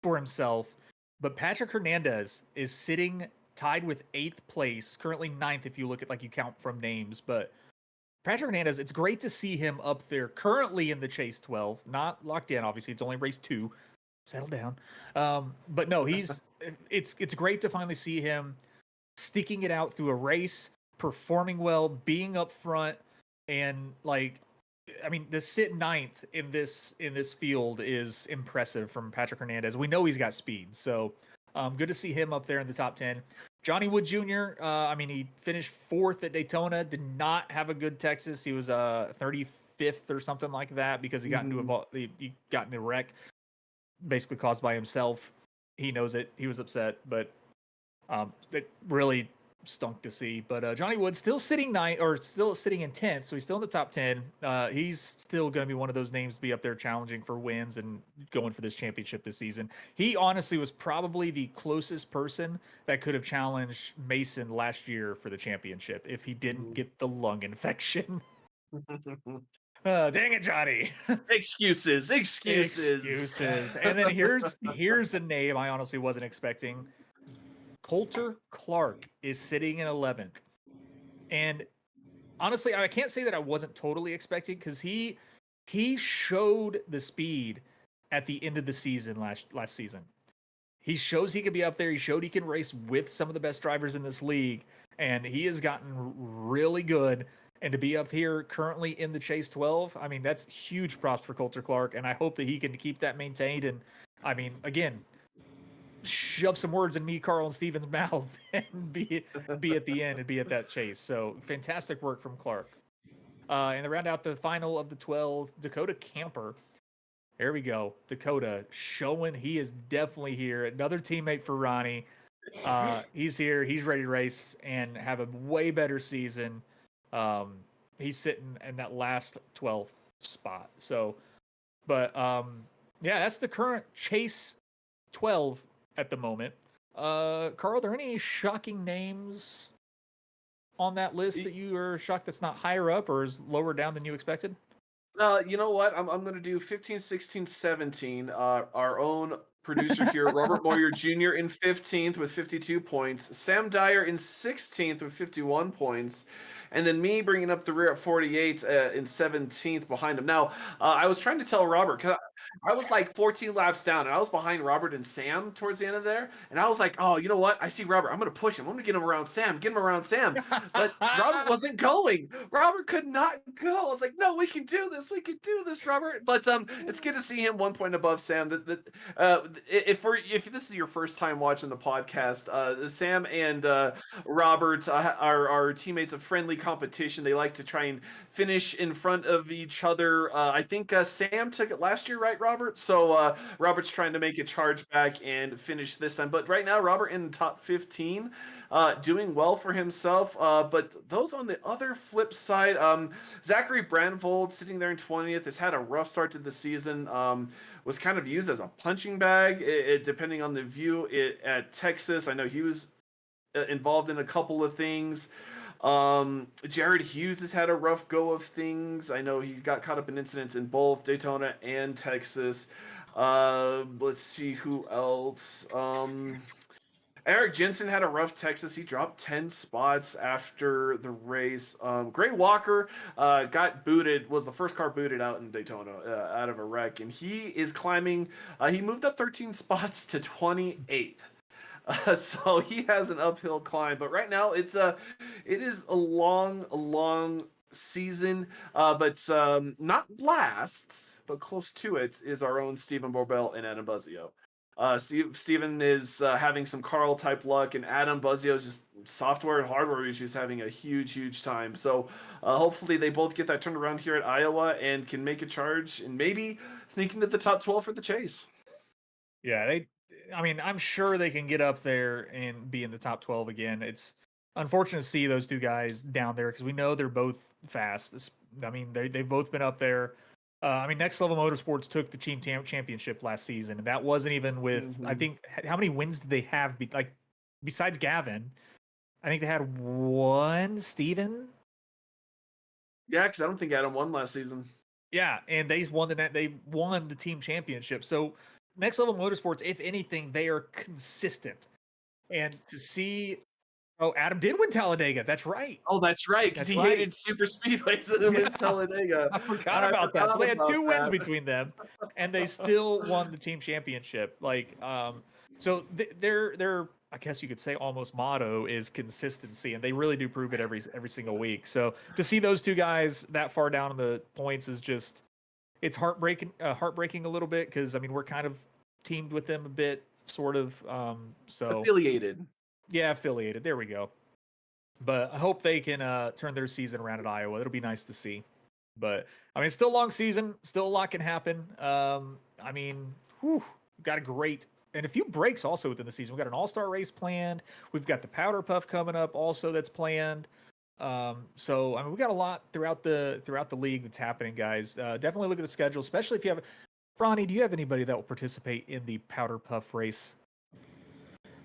for himself. But Patrick Hernandez is sitting tied with 8th place, currently 9th if you look at, like, you count from names. But Patrick Hernandez, it's great to see him up there currently in the Chase 12. Not locked in, obviously. It's only race 2. Settle down. But no, it's great to finally see him sticking it out through a race, performing well, being up front, and like, I mean, to sit 9th in this field is impressive from Patrick Hernandez. We know he's got speed, so good to see him up there in the top 10. Johnny Wood Jr., I mean, he finished 4th at Daytona, did not have a good Texas. He was 35th or something like that because he got he got in a wreck, basically caused by himself. He knows it. He was upset, but it really stunk to see. But Johnny Wood still sitting still sitting in 10th, so he's still in the top 10. He's still going to be one of those names to be up there challenging for wins and going for this championship this season. He honestly was probably the closest person that could have challenged Mason last year for the championship if he didn't get the lung infection. Dang it, Johnny.
Excuses.
And then here's a name I honestly wasn't expecting. Coulter Clark is sitting in 11th. And honestly, I can't say that I wasn't totally expecting, because he showed the speed at the end of the season last season. He shows he can be up there. He showed he can race with some of the best drivers in this league, and he has gotten really good. And to be up here currently in the Chase 12, I mean, that's huge props for Coulter Clark, and I hope that he can keep that maintained. And I mean, again, shove some words in me, Carl, and Steven's mouth and be at the end and be at that chase. So fantastic work from Clark. And to round out the final of the 12, Dakota Camper. There we go. Dakota showing he is definitely here. Another teammate for Ronnie. He's here. He's ready to race and have a way better season. He's sitting in that last 12th spot. So, but yeah, that's the current Chase 12 at the moment. Carl, are there any shocking names on that list that you are shocked that's not higher up or is lower down than you expected?
You know what? I'm going to do 15, 16, 17. Our own producer here, Robert Moyer Jr. in 15th with 52 points. Sam Dyer in 16th with 51 points. And then me bringing up the rear at 48 in 17th behind him. Now, I was trying to tell Robert, because I was like 14 laps down, and I was behind Robert and Sam towards the end of there. And I was like, oh, you know what? I see Robert. I'm going to push him. I'm going to get him around Sam. But Robert wasn't going. Robert could not go. I was like, no, we can do this. We can do this, Robert. But it's good to see him 1 point above Sam. If this is your first time watching the podcast, Sam and Robert are teammates of Friendly competition. They like to try and finish in front of each other. I think Sam took it last year, right, Robert? So Robert's trying to make a charge back and finish this time. But right now, Robert in the top 15, doing well for himself. But those on the other flip side, Zachary Brandvold sitting there in 20th has had a rough start to the season. Was kind of used as a punching bag, depending on the view at Texas. I know he was involved in a couple of things. Jared Hughes has had a rough go of things. I know he got caught up in incidents in both Daytona and Texas. Let's see who else. Eric Jensen had a rough Texas. He dropped 10 spots after the race. Gray Walker got booted, was the first car booted out in Daytona out of a wreck, and he is climbing. He moved up 13 spots to 28th. So he has an uphill climb, but right now it is a long season, but not last, but close to it is our own Stephen Borbell and Adam Buzzio. Stephen is having some Carl type luck, and Adam Buzzio is just software and hardware issues, having a huge time. So hopefully they both get that turned around here at Iowa and can make a charge and maybe sneak into the top 12 for the chase.
Yeah, I'm sure they can get up there and be in the top 12 again. It's unfortunate to see those two guys down there because we know they're both fast. They've both been up there. Next Level Motorsports took the team championship last season, and that wasn't even with, I think, how many wins did they have? Besides Gavin, I think they had one, Steven.
Yeah, because I don't think Adam won last season.
Yeah, and they won the team championship. So Next Level Motorsports, if anything, they are consistent. And to see, Adam did win Talladega. That's right.
Oh, that's right, because he hated super speedways and wins Talladega.
I forgot about that. So they had 2 wins between them, and they still won the team championship. So their I guess you could say almost motto is consistency, and they really do prove it every single week. So to see those two guys that far down in the points is just, it's heartbreaking a little bit, because we're kind of teamed with them a bit, sort of. So
affiliated.
Yeah, affiliated. There we go. But I hope they can turn their season around at Iowa. It'll be nice to see. But it's still a long season. Still a lot can happen. We've got a great and a few breaks also within the season. We've got an all-star race planned. We've got the Powder Puff coming up also that's planned. So we got a lot throughout the league that's happening, guys. Definitely look at the schedule, especially if you have Ronnie. Do you have anybody that will participate in the Powder Puff race?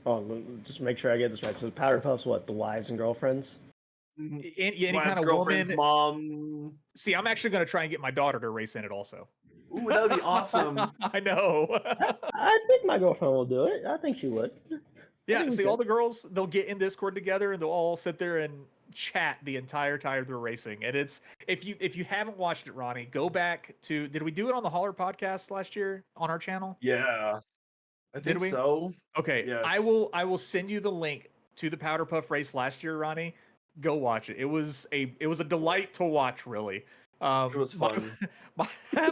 Oh, just make sure I get this right. So the Powder Puffs, what, the wives and girlfriends?
Any kind of woman, mom. See, I'm actually going to try and get my daughter to race in it also.
Ooh, that would be awesome.
I know.
I think my girlfriend will do it. I think she would.
Yeah, see, all the girls, they'll get in Discord together and they'll all sit there and chat the entire time they're racing. And it's, if you haven't watched it, Ronnie, go back to, did we do it on the Holler podcast last year on our channel?
Yeah. I think so.
Okay.
Yes.
I will send you the link to the Powder Puff race last year, Ronnie. Go watch it. It was a delight to watch, really.
It was fun.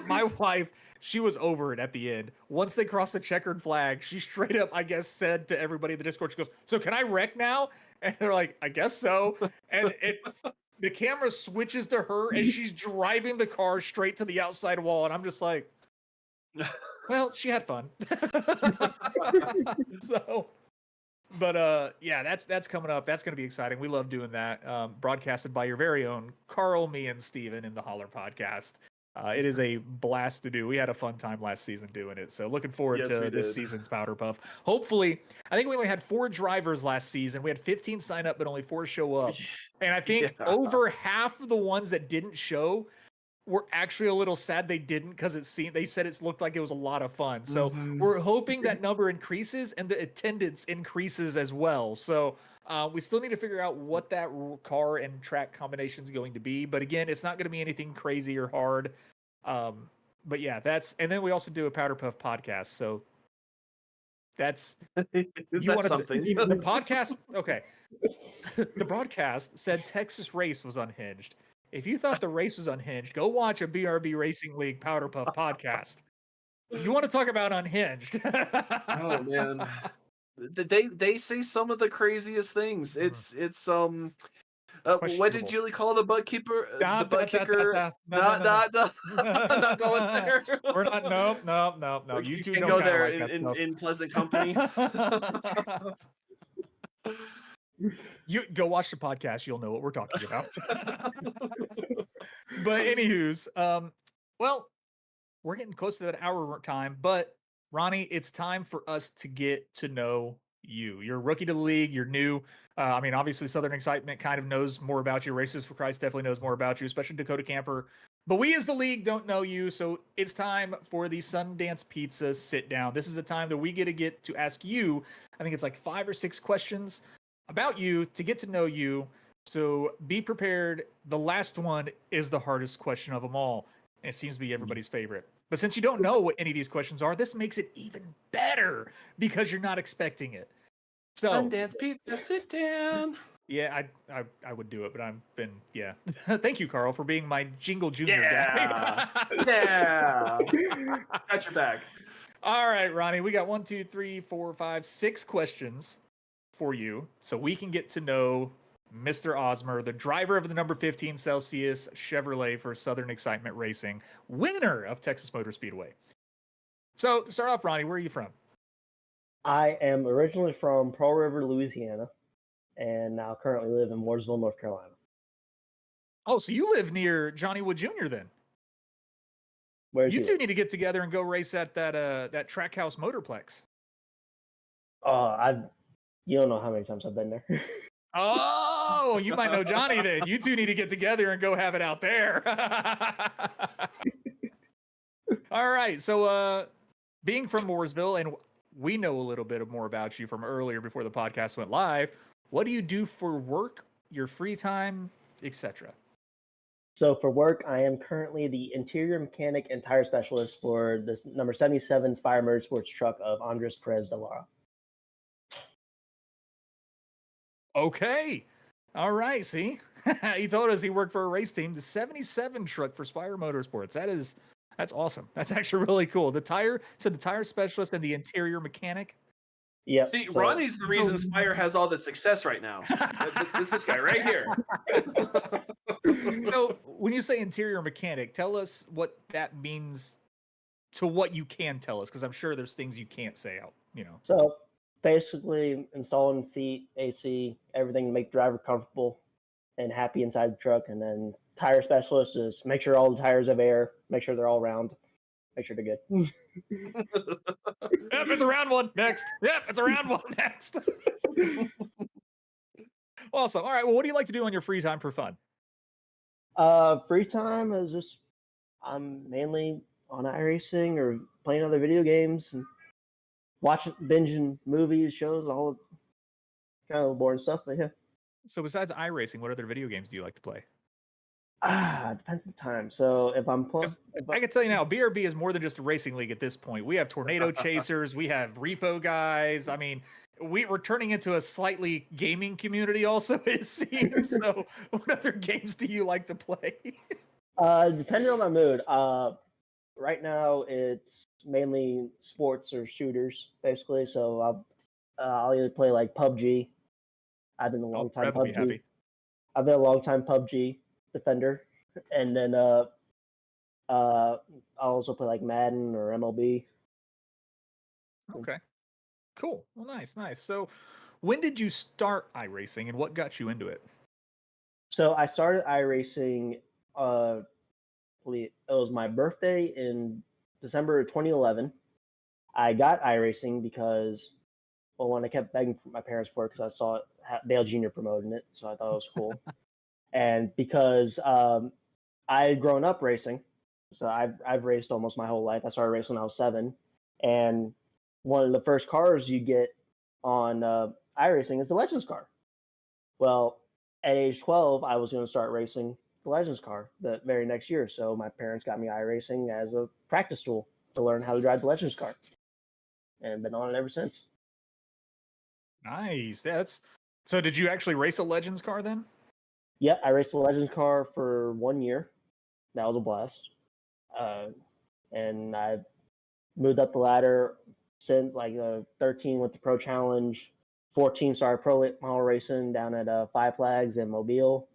My wife, she was over it at the end. Once they crossed the checkered flag, she straight up, I guess, said to everybody in the Discord, she goes, "So can I wreck now?" And they're like, "I guess so." And the camera switches to her and she's driving the car straight to the outside wall, and I'm just like, well, she had fun. So, but yeah, that's coming up. That's going to be exciting. We love doing that. Broadcasted by your very own Carl, me, and Steven in the Holler podcast. It is a blast to do. We had a fun time last season doing it. So looking forward to this season's Powder Puff. Hopefully, I think we only had 4 drivers last season. We had 15 sign up, but only 4 show up. And I think over half of the ones that didn't show were actually a little sad they didn't, because they said it looked like it was a lot of fun. So we're hoping that number increases and the attendance increases as well. So we still need to figure out what that car and track combination is going to be. But again, it's not going to be anything crazy or hard. But yeah, and then we also do a Powder Puff podcast. So that's
something.
The podcast. Okay. The broadcast said Texas race was unhinged. If you thought the race was unhinged, go watch a BRB Racing League Powder Puff podcast. You want to talk about unhinged?
Oh man, they say some of the craziest things. It's What did
questionable.
Julie call the butt keeper?
Da,
The
da,
butt
da, da,
kicker?
da. No,
Not,
no, no,
not, not, not going
no.
there.
We're not. No. You
You
two
can
don't
go
kind of
there
like that stuff.
in pleasant company.
You go watch the podcast. You'll know what we're talking about. But anywho's, well, we're getting close to that hour time. But Ronnie, it's time for us to get to know you. You're a rookie to the league. You're new. I mean, obviously, Southern Excitement kind of knows more about you. Races for Christ definitely knows more about you, especially Dakota Camper. But we as the league don't know you, so it's time for the Sundance Pizza sit down. This is a time that we get to ask you, I think it's like 5 or 6 questions about you to get to know you. So be prepared. The last one is the hardest question of them all. And it seems to be everybody's favorite. But since you don't know what any of these questions are, this makes it even better because you're not expecting it. So
Sundance Pizza, sit down.
yeah, I would do it, but yeah. Thank you, Carl, for being my Jingle Junior
Yeah.
guy.
Yeah. Got your back.
All right, Ronnie, we got 1, 2, 3, 4, 5, 6 questions for you, so we can get to know Mr. Osmer, the driver of the number 15 Celsius Chevrolet for Southern Excitement Racing, winner of Texas Motor Speedway. So to start off, Ronnie, where are you from?
I am originally from Pearl River, Louisiana, and now currently live in Mooresville, North Carolina.
Oh, so you live near Johnny Wood Jr. then?
Where's
You two need to get together and go race at that Trackhouse Motorplex.
You don't know how many times I've been there.
Oh, you might know Johnny then. You two need to get together and go have it out there. All right. So being from Mooresville, and we know a little bit more about you from earlier before the podcast went live. What do you do for work, your free time, etc.?
So for work, I am currently the interior mechanic and tire specialist for this number 77 Spire Motorsports truck of Andres Perez de Lara.
Okay. All right. See, he told us he worked for a race team, the 77 truck for Spire Motorsports. That's awesome. That's actually really cool. The tire specialist and the interior mechanic.
Yeah.
See, Ronnie's the reason Spire has all the success right now. This guy right here.
So when you say interior mechanic, tell us what that means to what you can tell us, because I'm sure there's things you can't say out,
So basically installing seat, AC, everything to make the driver comfortable and happy inside the truck. And then tire specialist is make sure all the tires have air, make sure they're all round, make sure they're good.
Yep, it's a round one. Next. Yep, it's a round one. Next. Awesome. All right. Well, what do you like to do on your free time for fun?
Free time is just I'm mainly on iRacing or playing other video games and watching, binging movies, shows, all kind of boring stuff. But yeah,
So besides iRacing, what other video games do you like to play?
it depends on the time. So if I'm playing,
'Cause I can tell you now, BRB is more than just a racing league at this point. We have tornado chasers, we have repo guys. I mean, we're turning into a slightly gaming community also, it seems. So what other games do you like to play?
depending on my mood. Right now it's mainly sports or shooters, basically. So I'll either play like PUBG. I've been a long time
Rev will be
PUBG.
happy.
I've been a long time PUBG defender, and then I'll also play like Madden or MLB.
Okay. Cool. Well, nice. So when did you start iRacing and what got you into it?
So I started iRacing. It was my birthday in December 2011. I got iRacing because, well, when I kept begging my parents for it because I saw Dale Jr. promoting it, so I thought it was cool. And because I had grown up racing, so I've raced almost my whole life. I started racing when I was 7, and one of the first cars you get on iRacing is the Legends car. Well, at age 12, I was going to start racing the Legends car the very next year. So my parents got me iRacing as a practice tool to learn how to drive the Legends car, and I've been on it ever since.
Nice. So did you actually race a Legends car then?
Yeah, I raced the Legends car for 1 year. That was a blast. And I've moved up the ladder since, like 13 with the Pro Challenge, 14 started Pro Late Model Racing down at Five Flags in Mobile,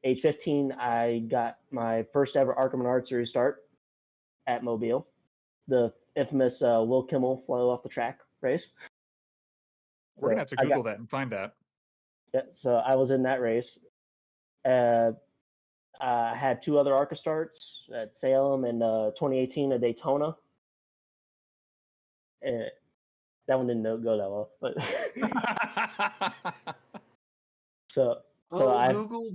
Age 15, I got my first ever Arkham Menard Series start at Mobile, the infamous Will Kimmel flew off the track race.
We're gonna have to Google that and find that.
Yeah, so I was in that race. I had 2 other ARCA starts at Salem and 2018 at Daytona. That one didn't go that well, but so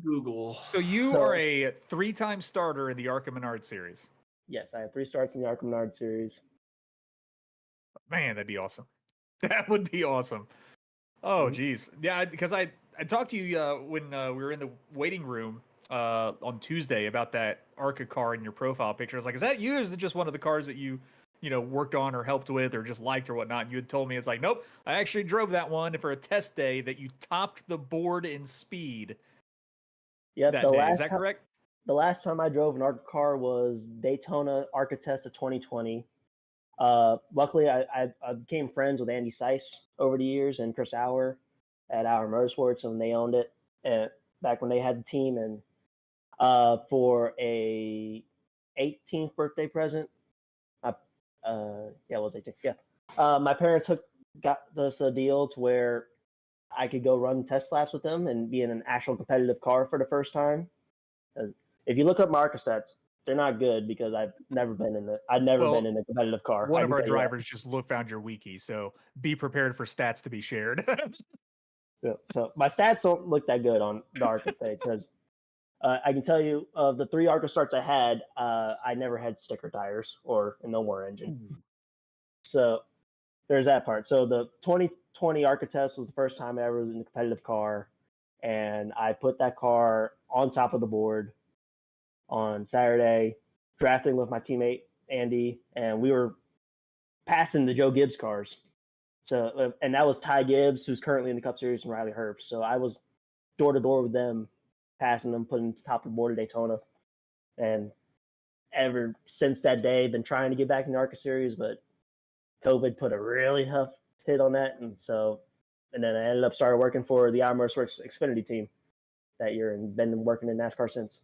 Google.
So you are a 3-time starter in the Arkham Menard series.
Yes, I have 3 starts in the Arkham Menard series.
Man, that'd be awesome. That would be awesome. Oh, geez. Yeah, because I talked to you when we were in the waiting room on Tuesday about that ARCA car in your profile picture. I was like, is that you, or is it just one of the cars that you worked on or helped with or just liked or whatnot? And you had told me, it's like, nope, I actually drove that one for a test day that you topped the board in speed.
Yeah,
that day. Is that correct?
The last time I drove an ARCA car was Daytona ARCA Test of 2020. Luckily, I became friends with Andy Seiss over the years and Chris Auer at Auer Motorsports, and they owned it back when they had the team. And for a 18th birthday present, it was 18th. Yeah, my parents got us a deal to where I could go run test laps with them and be in an actual competitive car for the first time. If you look up my ARCA stats, they're not good because I've never been in a competitive car.
One of our drivers just found your wiki, so be prepared for stats to be shared.
Yeah, so my stats don't look that good on the ARCA thing because I can tell you of the 3 ARCA starts I had, I never had sticker tires or a no more engine. So there's that part. So the 2020 ARCA test was the first time I ever was in a competitive car, and I put that car on top of the board on Saturday, drafting with my teammate Andy, and we were passing the Joe Gibbs cars. So, and that was Ty Gibbs, who's currently in the Cup Series, and Riley Herbst. So I was door to door with them, passing them, putting top of the board at Daytona. And ever since that day, been trying to get back in the ARCA Series, but COVID put a really tough hit on that. And then I ended up started working for the Auer Motorsports Xfinity team that year, and been working in NASCAR since.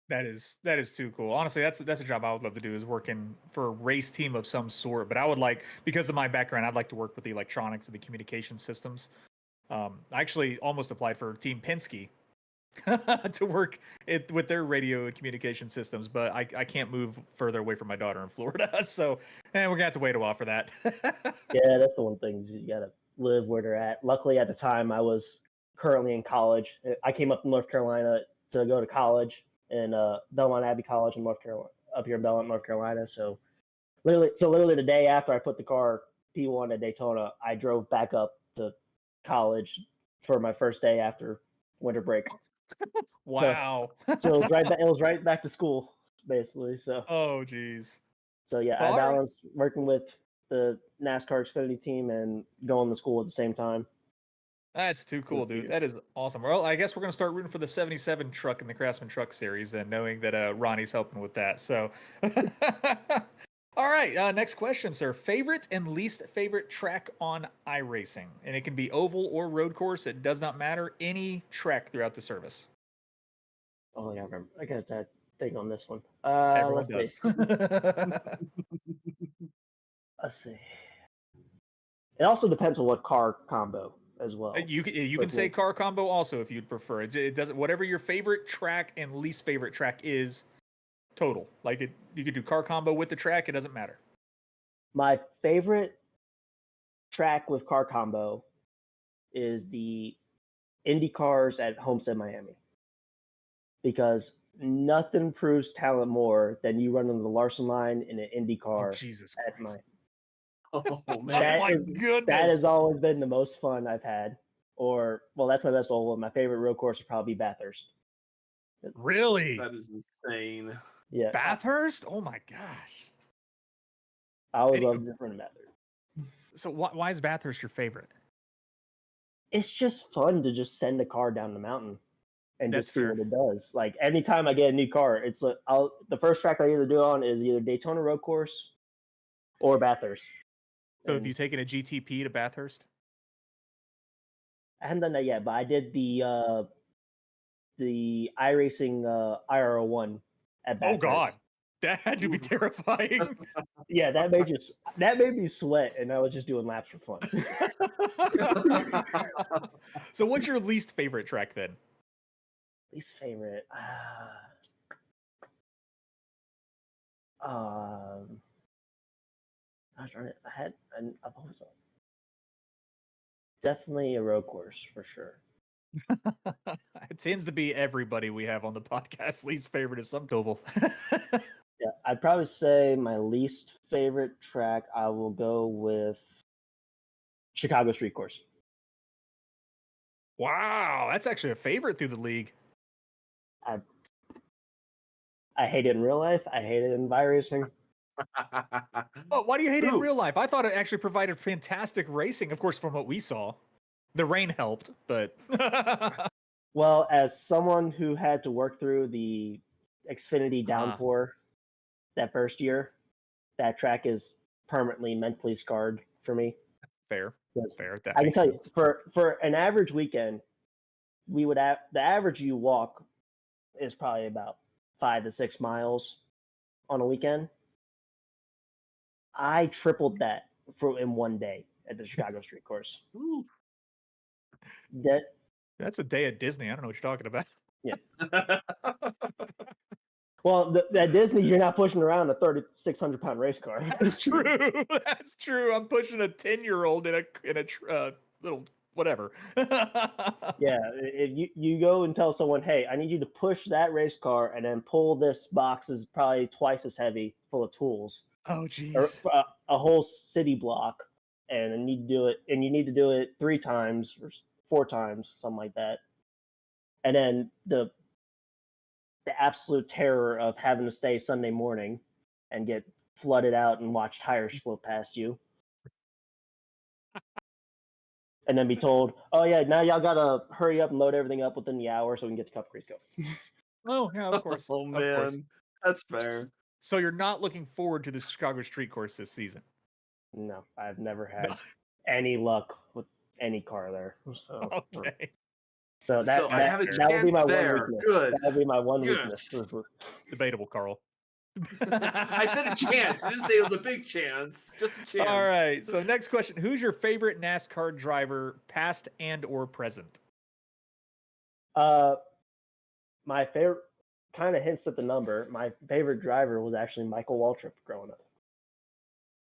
That is too cool. Honestly, that's a job I would love to do, is working for a race team of some sort. But I would like, because of my background, I'd like to work with the electronics and the communication systems. I actually almost applied for Team Penske to work with their radio and communication systems, but I can't move further away from my daughter in Florida, so we're gonna have to wait a while for that.
Yeah, that's the one thing, you gotta live where they're at. Luckily, at the time, I was currently in college. I came up to North Carolina to go to college in Belmont Abbey College in North Carolina, up here in Belmont, North Carolina. So literally the day after I put the car P1 at Daytona, I drove back up to college for my first day after winter break.
Wow.
So it was right back to school, basically. So
oh geez.
So yeah, I balanced working with the NASCAR Xfinity team and going to school at the same time.
That's too cool, dude. That is awesome. Well, I guess we're going to start rooting for the 77 truck in the Craftsman Truck Series then, knowing that Ronnie's helping with that. So, all right, next question, sir. Favorite and least favorite track on iRacing? And it can be oval or road course. It does not matter. Any track throughout the service.
Oh, yeah, I remember. I got that thing on this one.
Everyone does.
Let's see. It also depends on what car combo as well.
You can say car combo also if you'd prefer. It doesn't, whatever your favorite track and least favorite track is total. Like you could do car combo with the track. It doesn't matter.
My favorite track with car combo is the Indy cars at Homestead, Miami, because nothing proves talent more than you running the Larson line in an Indy car
at Miami.
Oh man!
My goodness,
that has always been the most fun I've had. That's my best oval. My favorite road course would probably be Bathurst.
Really?
That is insane.
Yeah,
Bathurst. Oh my gosh!
I always loved running Bathurst.
So why is Bathurst your favorite?
It's just fun to just send a car down the mountain and
That's
just see
fair.
what it does. Like anytime I get a new car, it's like the first track I either do on is either Daytona Road Course or Bathurst.
So have you taken a GTP to Bathurst?
I haven't done that yet, but I did the the iRacing IR01 at
Oh
Bathurst.
God, that had to be
Ooh.
terrifying.
Yeah, that made me sweat, and I was just doing laps for fun.
So, what's your least favorite track then?
Least favorite. I've always definitely a road course for sure.
It tends to be everybody we have on the podcast least favorite is some Toval.
Yeah, I'd probably say my least favorite track. I will go with Chicago Street Course.
Wow, that's actually a favorite through the league.
I hate it in real life. I hate it in iRacing.
Oh, why do you hate it in
Ooh.
real life? I thought it actually provided fantastic racing. Of course, from what we saw, the rain helped, but
Well, as someone who had to work through the Xfinity downpour that first year, that track is permanently mentally scarred for me.
fair.
Yes.
Fair. That
I can
makes
tell
sense.
you, for an average weekend, we would have the average you walk is probably about 5 to 6 miles on a weekend. I tripled that in one day at the Chicago Street Course.
Ooh.
That's a day at Disney. I don't know what you're talking about.
Well, at Disney, you're not pushing around a 3,600-pound race car.
That's true. That's true. I'm pushing a 10-year-old in a little whatever.
Yeah, if you go and tell someone, hey, I need you to push that race car and then pull this box is probably twice as heavy full of tools,
Oh
or
jeez.
a whole city block, and you need to do it 3 times or 4 times, something like that. And then the absolute terror of having to stay Sunday morning and get flooded out and watch tires float past you. And then be told, oh yeah, now y'all gotta hurry up and load everything up within the hour so we can get the Cup Race go.
Oh yeah, of course.
Oh
Of course.
man, that's fair.
So you're not looking forward to the Chicago Street Course this season?
No, I've never had any luck with any car there. So
Okay.
so
So I have a
that would be
chance
my
there.
one weakness.
Good.
That would be my one
Yes.
weakness.
Debatable, Carl.
I said a chance. I didn't say it was a big chance. Just a chance.
All right. So next question: who's your favorite NASCAR driver, past and or present?
My favorite kind of hints at the number. My favorite driver was actually Michael Waltrip growing up,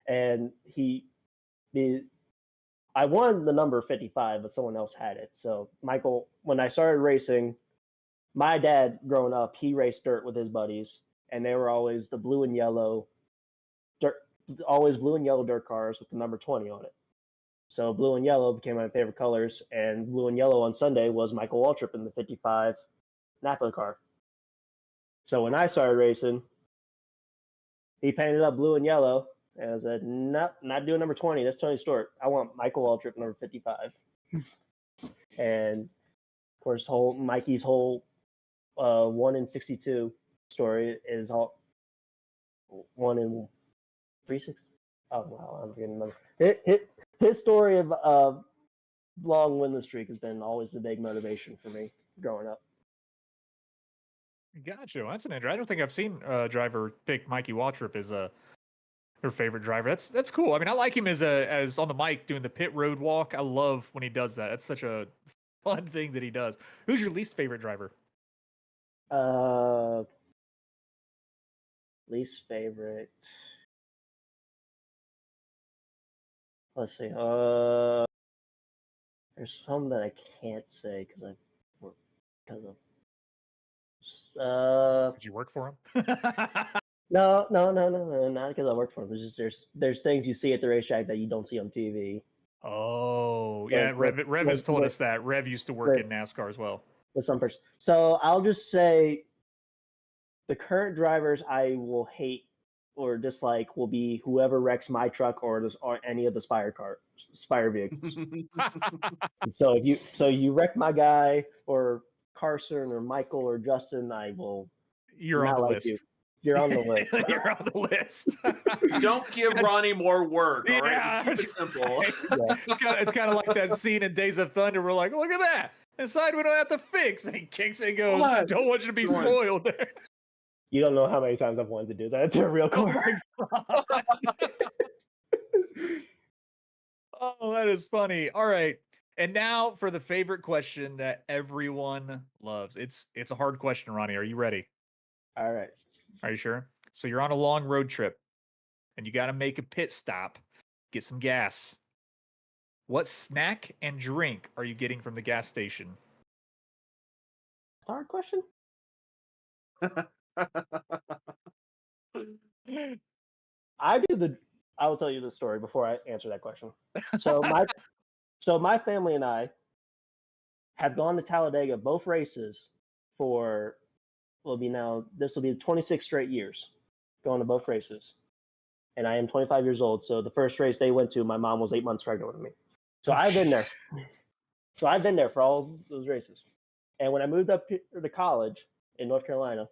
and I won the number 55, but someone else had it. So Michael, when I started racing, my dad growing up, he raced dirt with his buddies, and they were always the blue and yellow dirt cars with the number 20 on it. So blue and yellow became my favorite colors, and blue and yellow on Sunday was Michael Waltrip in the 55 Napa car. So when I started racing, he painted up blue and yellow, and I said, "No, not doing number 20. That's Tony Stewart. I want Michael Waltrip number 55." And of course, Mikey's whole 1 in 62 story is all 1 in 36. Oh wow, I'm forgetting the number. His story of long winless streak has been always a big motivation for me growing up.
Gotcha. Well, that's an interesting. I don't think I've seen a driver pick Mikey Waltrip as her favorite driver. That's cool. I mean, I like him as on the mic doing the pit road walk. I love when he does that. That's such a fun thing that he does. Who's your least favorite driver?
Least favorite. Let's see. There's some that I can't say because
Did you work for him?
no, not because I work for him. It's just there's things you see at the racetrack that you don't see on TV.
Oh, yeah. Rev has told us that. Rev used to work in NASCAR as well.
With some person. So I'll just say the current drivers I will hate or dislike will be whoever wrecks my truck or any of the Spire vehicles. So if you wreck my guy or Carson or Michael or Justin, I will.
You're on the list.
You're on the list.
You're on the list.
Don't give Ronnie more work. All right,
Yeah,
just keep it simple.
Yeah.
It's kind of like that scene in Days of Thunder. We're like, look at that. Inside we don't have to fix. And he kicks it and goes,
Come on.
don't want you to be
Come on.
spoiled there.
You don't know how many times I've wanted to do that to a real
Oh
car.
my God. Oh, that is funny. All right. And now for the favorite question that everyone loves. It's a hard question, Ronnie. Are you ready?
All right.
Are you sure? So you're on a long road trip and you got to make a pit stop, get some gas. What snack and drink are you getting from the gas station?
Hard question. I will tell you the story before I answer that question. So my family and I have gone to Talladega both races for this will be 26 straight years going to both races. And I am 25 years old. So the first race they went to, my mom was 8 months pregnant with me. So I've been there. So I've been there for all those races. And when I moved up to college in North Carolina,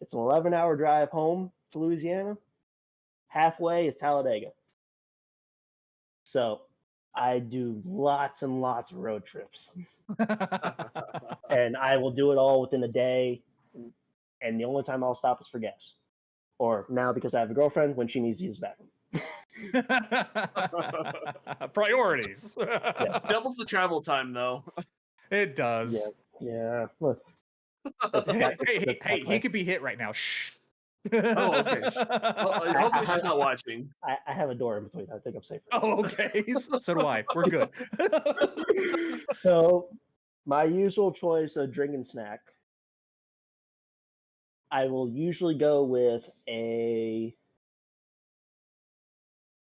it's an 11-hour drive home to Louisiana. Halfway is Talladega. So I do lots and lots of road trips. And I will do it all within a day. And the only time I'll stop is for gas. Or now because I have a girlfriend when she needs to use the bathroom.
Priorities.
Doubles the travel time, though.
It does.
Yeah. Look,
Hey, he could be hit right now. Shh.
Oh, okay. Well, hopefully she's not watching.
I have a door in between. I think I'm safe.
Oh, okay. So do I. We're good.
So my usual choice of drink and snack, I will usually go with a.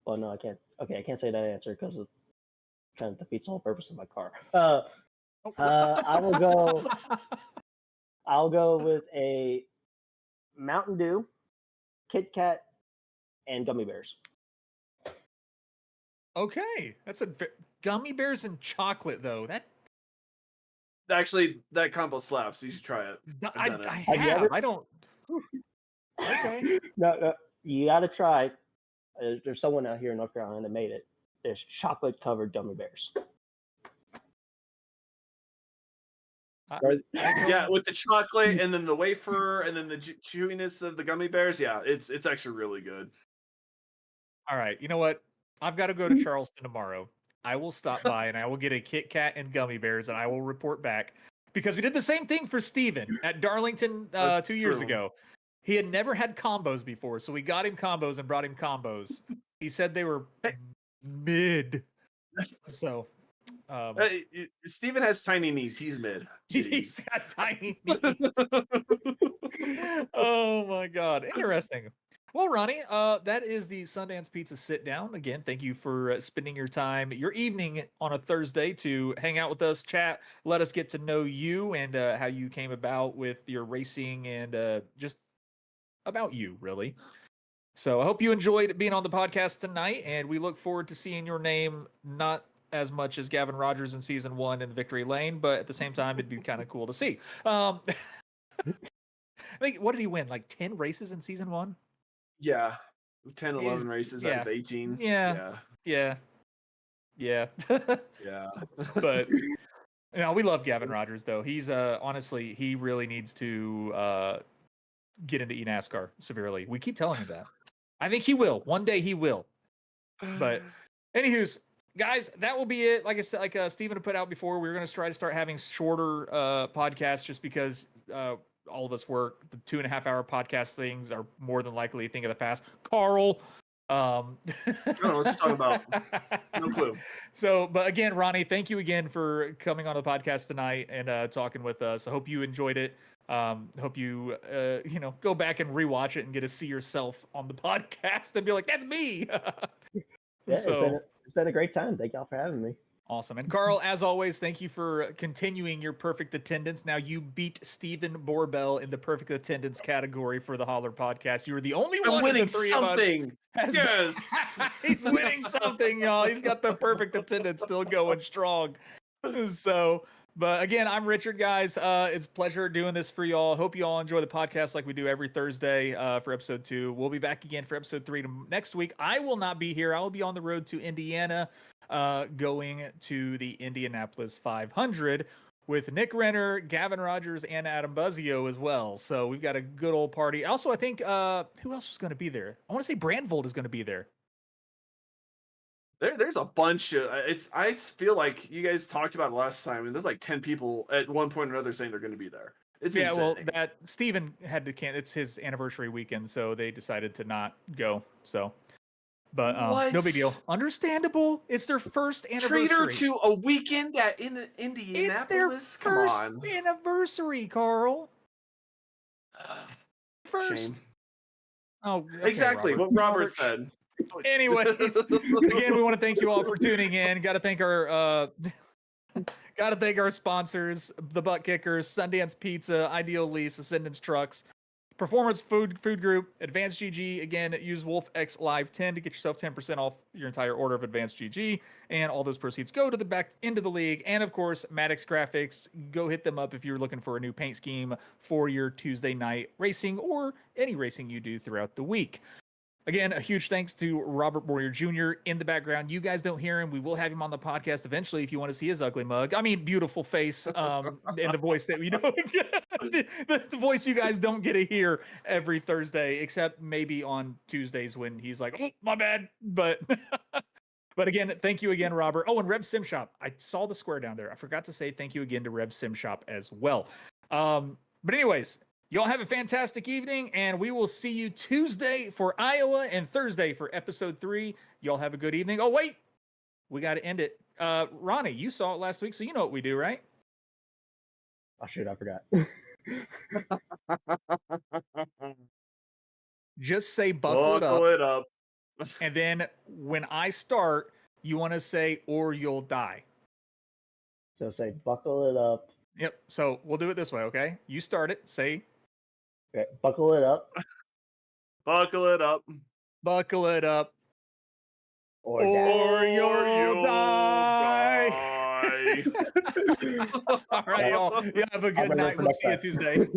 Well, no, I can't. Okay, I can't say that answer because it kind of defeats the whole purpose of my car. I'll go with a Mountain Dew, Kit Kat, and gummy bears.
Okay, that's gummy bears and chocolate though.
Actually, that combo slaps. You should try it.
I
Have you ever-
I don't. Okay.
No, you got to try. There's someone out here in North Carolina that made it. There's chocolate covered gummy bears.
Yeah, with the chocolate and then the wafer and then the chewiness of the gummy bears. Yeah, it's actually really good.
All right. You know what? I've got to go to Charleston tomorrow. I will stop by and I will get a Kit Kat and gummy bears and I will report back because we did the same thing for Steven at Darlington 2 years ago. He had never had combos before, so we got him combos and brought him combos. He said they were mid. So
Steven has tiny knees. He's mid.
He's got tiny knees. Oh my God. Interesting. Well, Ronnie, that is the Sundance Pizza sit down. Again, thank you for spending your time, your evening on a Thursday to hang out with us, chat, let us get to know you and how you came about with your racing and just about you, really. So I hope you enjoyed being on the podcast tonight, and we look forward to seeing your name not as much as Gavin Rogers in season 1 in Victory Lane, but at the same time, it'd be kind of cool to see. I think, what did he win? Like 10 races in season 1?
Yeah. 10, 11 races out of 18.
Yeah. But we love Gavin Rogers, though. He's honestly, he really needs to get into eNASCAR severely. We keep telling him that. I think he will. One day he will. But anywho's, guys, that will be it. Like I said, like Steven put out before, we're going to try to start having shorter podcasts just because all of us work. The 2.5-hour podcast things are more than likely a thing of the past. Carl.
I don't know what you're talking about. No clue.
So, but again, Ronnie, thank you again for coming on the podcast tonight and talking with us. I hope you enjoyed it. Hope you go back and rewatch it and get to see yourself on the podcast and be like, that's me.
It's been a great time. Thank y'all for having me.
Awesome. And Carl, as always, thank you for continuing your perfect attendance. Now you beat Stephen Borbell in the perfect attendance category for the Holler podcast. You were the only one
winning
of the three
something.
of us.
Yes.
He's winning something, y'all. He's got the perfect attendance still going strong. So, but again, I'm Richard, guys. It's a pleasure doing this for y'all. Hope you all enjoy the podcast like we do every Thursday for episode 2. We'll be back again for episode 3 next week. I will not be here. I will be on the road to Indiana going to the Indianapolis 500 with Nick Renner, Gavin Rogers, and Adam Buzzio as well. So we've got a good old party. Also, I think who else is going to be there? I want to say Brandvold is going to be there.
There's a bunch of I feel like you guys talked about it last time, and there's like 10 people at one point or another saying they're going to be there. It's insane.
Well, that Steven had to it's his anniversary weekend, so they decided to not go. So, but no big deal. Understandable. It's their first anniversary.
Treat her to a weekend at Indianapolis.
It's their first anniversary, Carl. First.
Shame.
Oh, okay,
exactly what Robert said.
Anyways, again, we want to thank you all for tuning in. Got to thank our sponsors, the Butt Kickers, Sundance Pizza, Ideal Lease, Ascendance Trucks, Performance Food Group, Advanced GG. Again, use Wolf X Live 10 to get yourself 10% off your entire order of Advanced GG, and all those proceeds go to the back into the league. And of course, Maddox Graphics. Go hit them up if you're looking for a new paint scheme for your Tuesday night racing or any racing you do throughout the week. Again, a huge thanks to Robert Warrior Jr. in the background. You guys don't hear him. We will have him on the podcast eventually if you want to see his ugly mug. I mean, beautiful face and the voice that we don't, the voice you guys don't get to hear every Thursday, except maybe on Tuesdays when he's like, oh, my bad. But again, thank you again, Robert. Oh, and Reb Sim Shop. I saw the square down there. I forgot to say thank you again to Reb Sim Shop as well. But anyways, y'all have a fantastic evening, and we will see you Tuesday for Iowa and Thursday for episode 3. Y'all have a good evening. Oh, wait, we got to end it. Ronnie, you saw it last week, so you know what we do, right?
Oh, shoot, I forgot.
Just say buckle it up. And then when I start, you want to say, or you'll die.
So say, buckle it up.
Yep. So we'll do it this way, okay? You start it. Say,
okay, buckle it up.
Buckle it up.
Buckle it up.
Or
you'll die. All right, y'all. You have a good night. We'll see you Tuesday.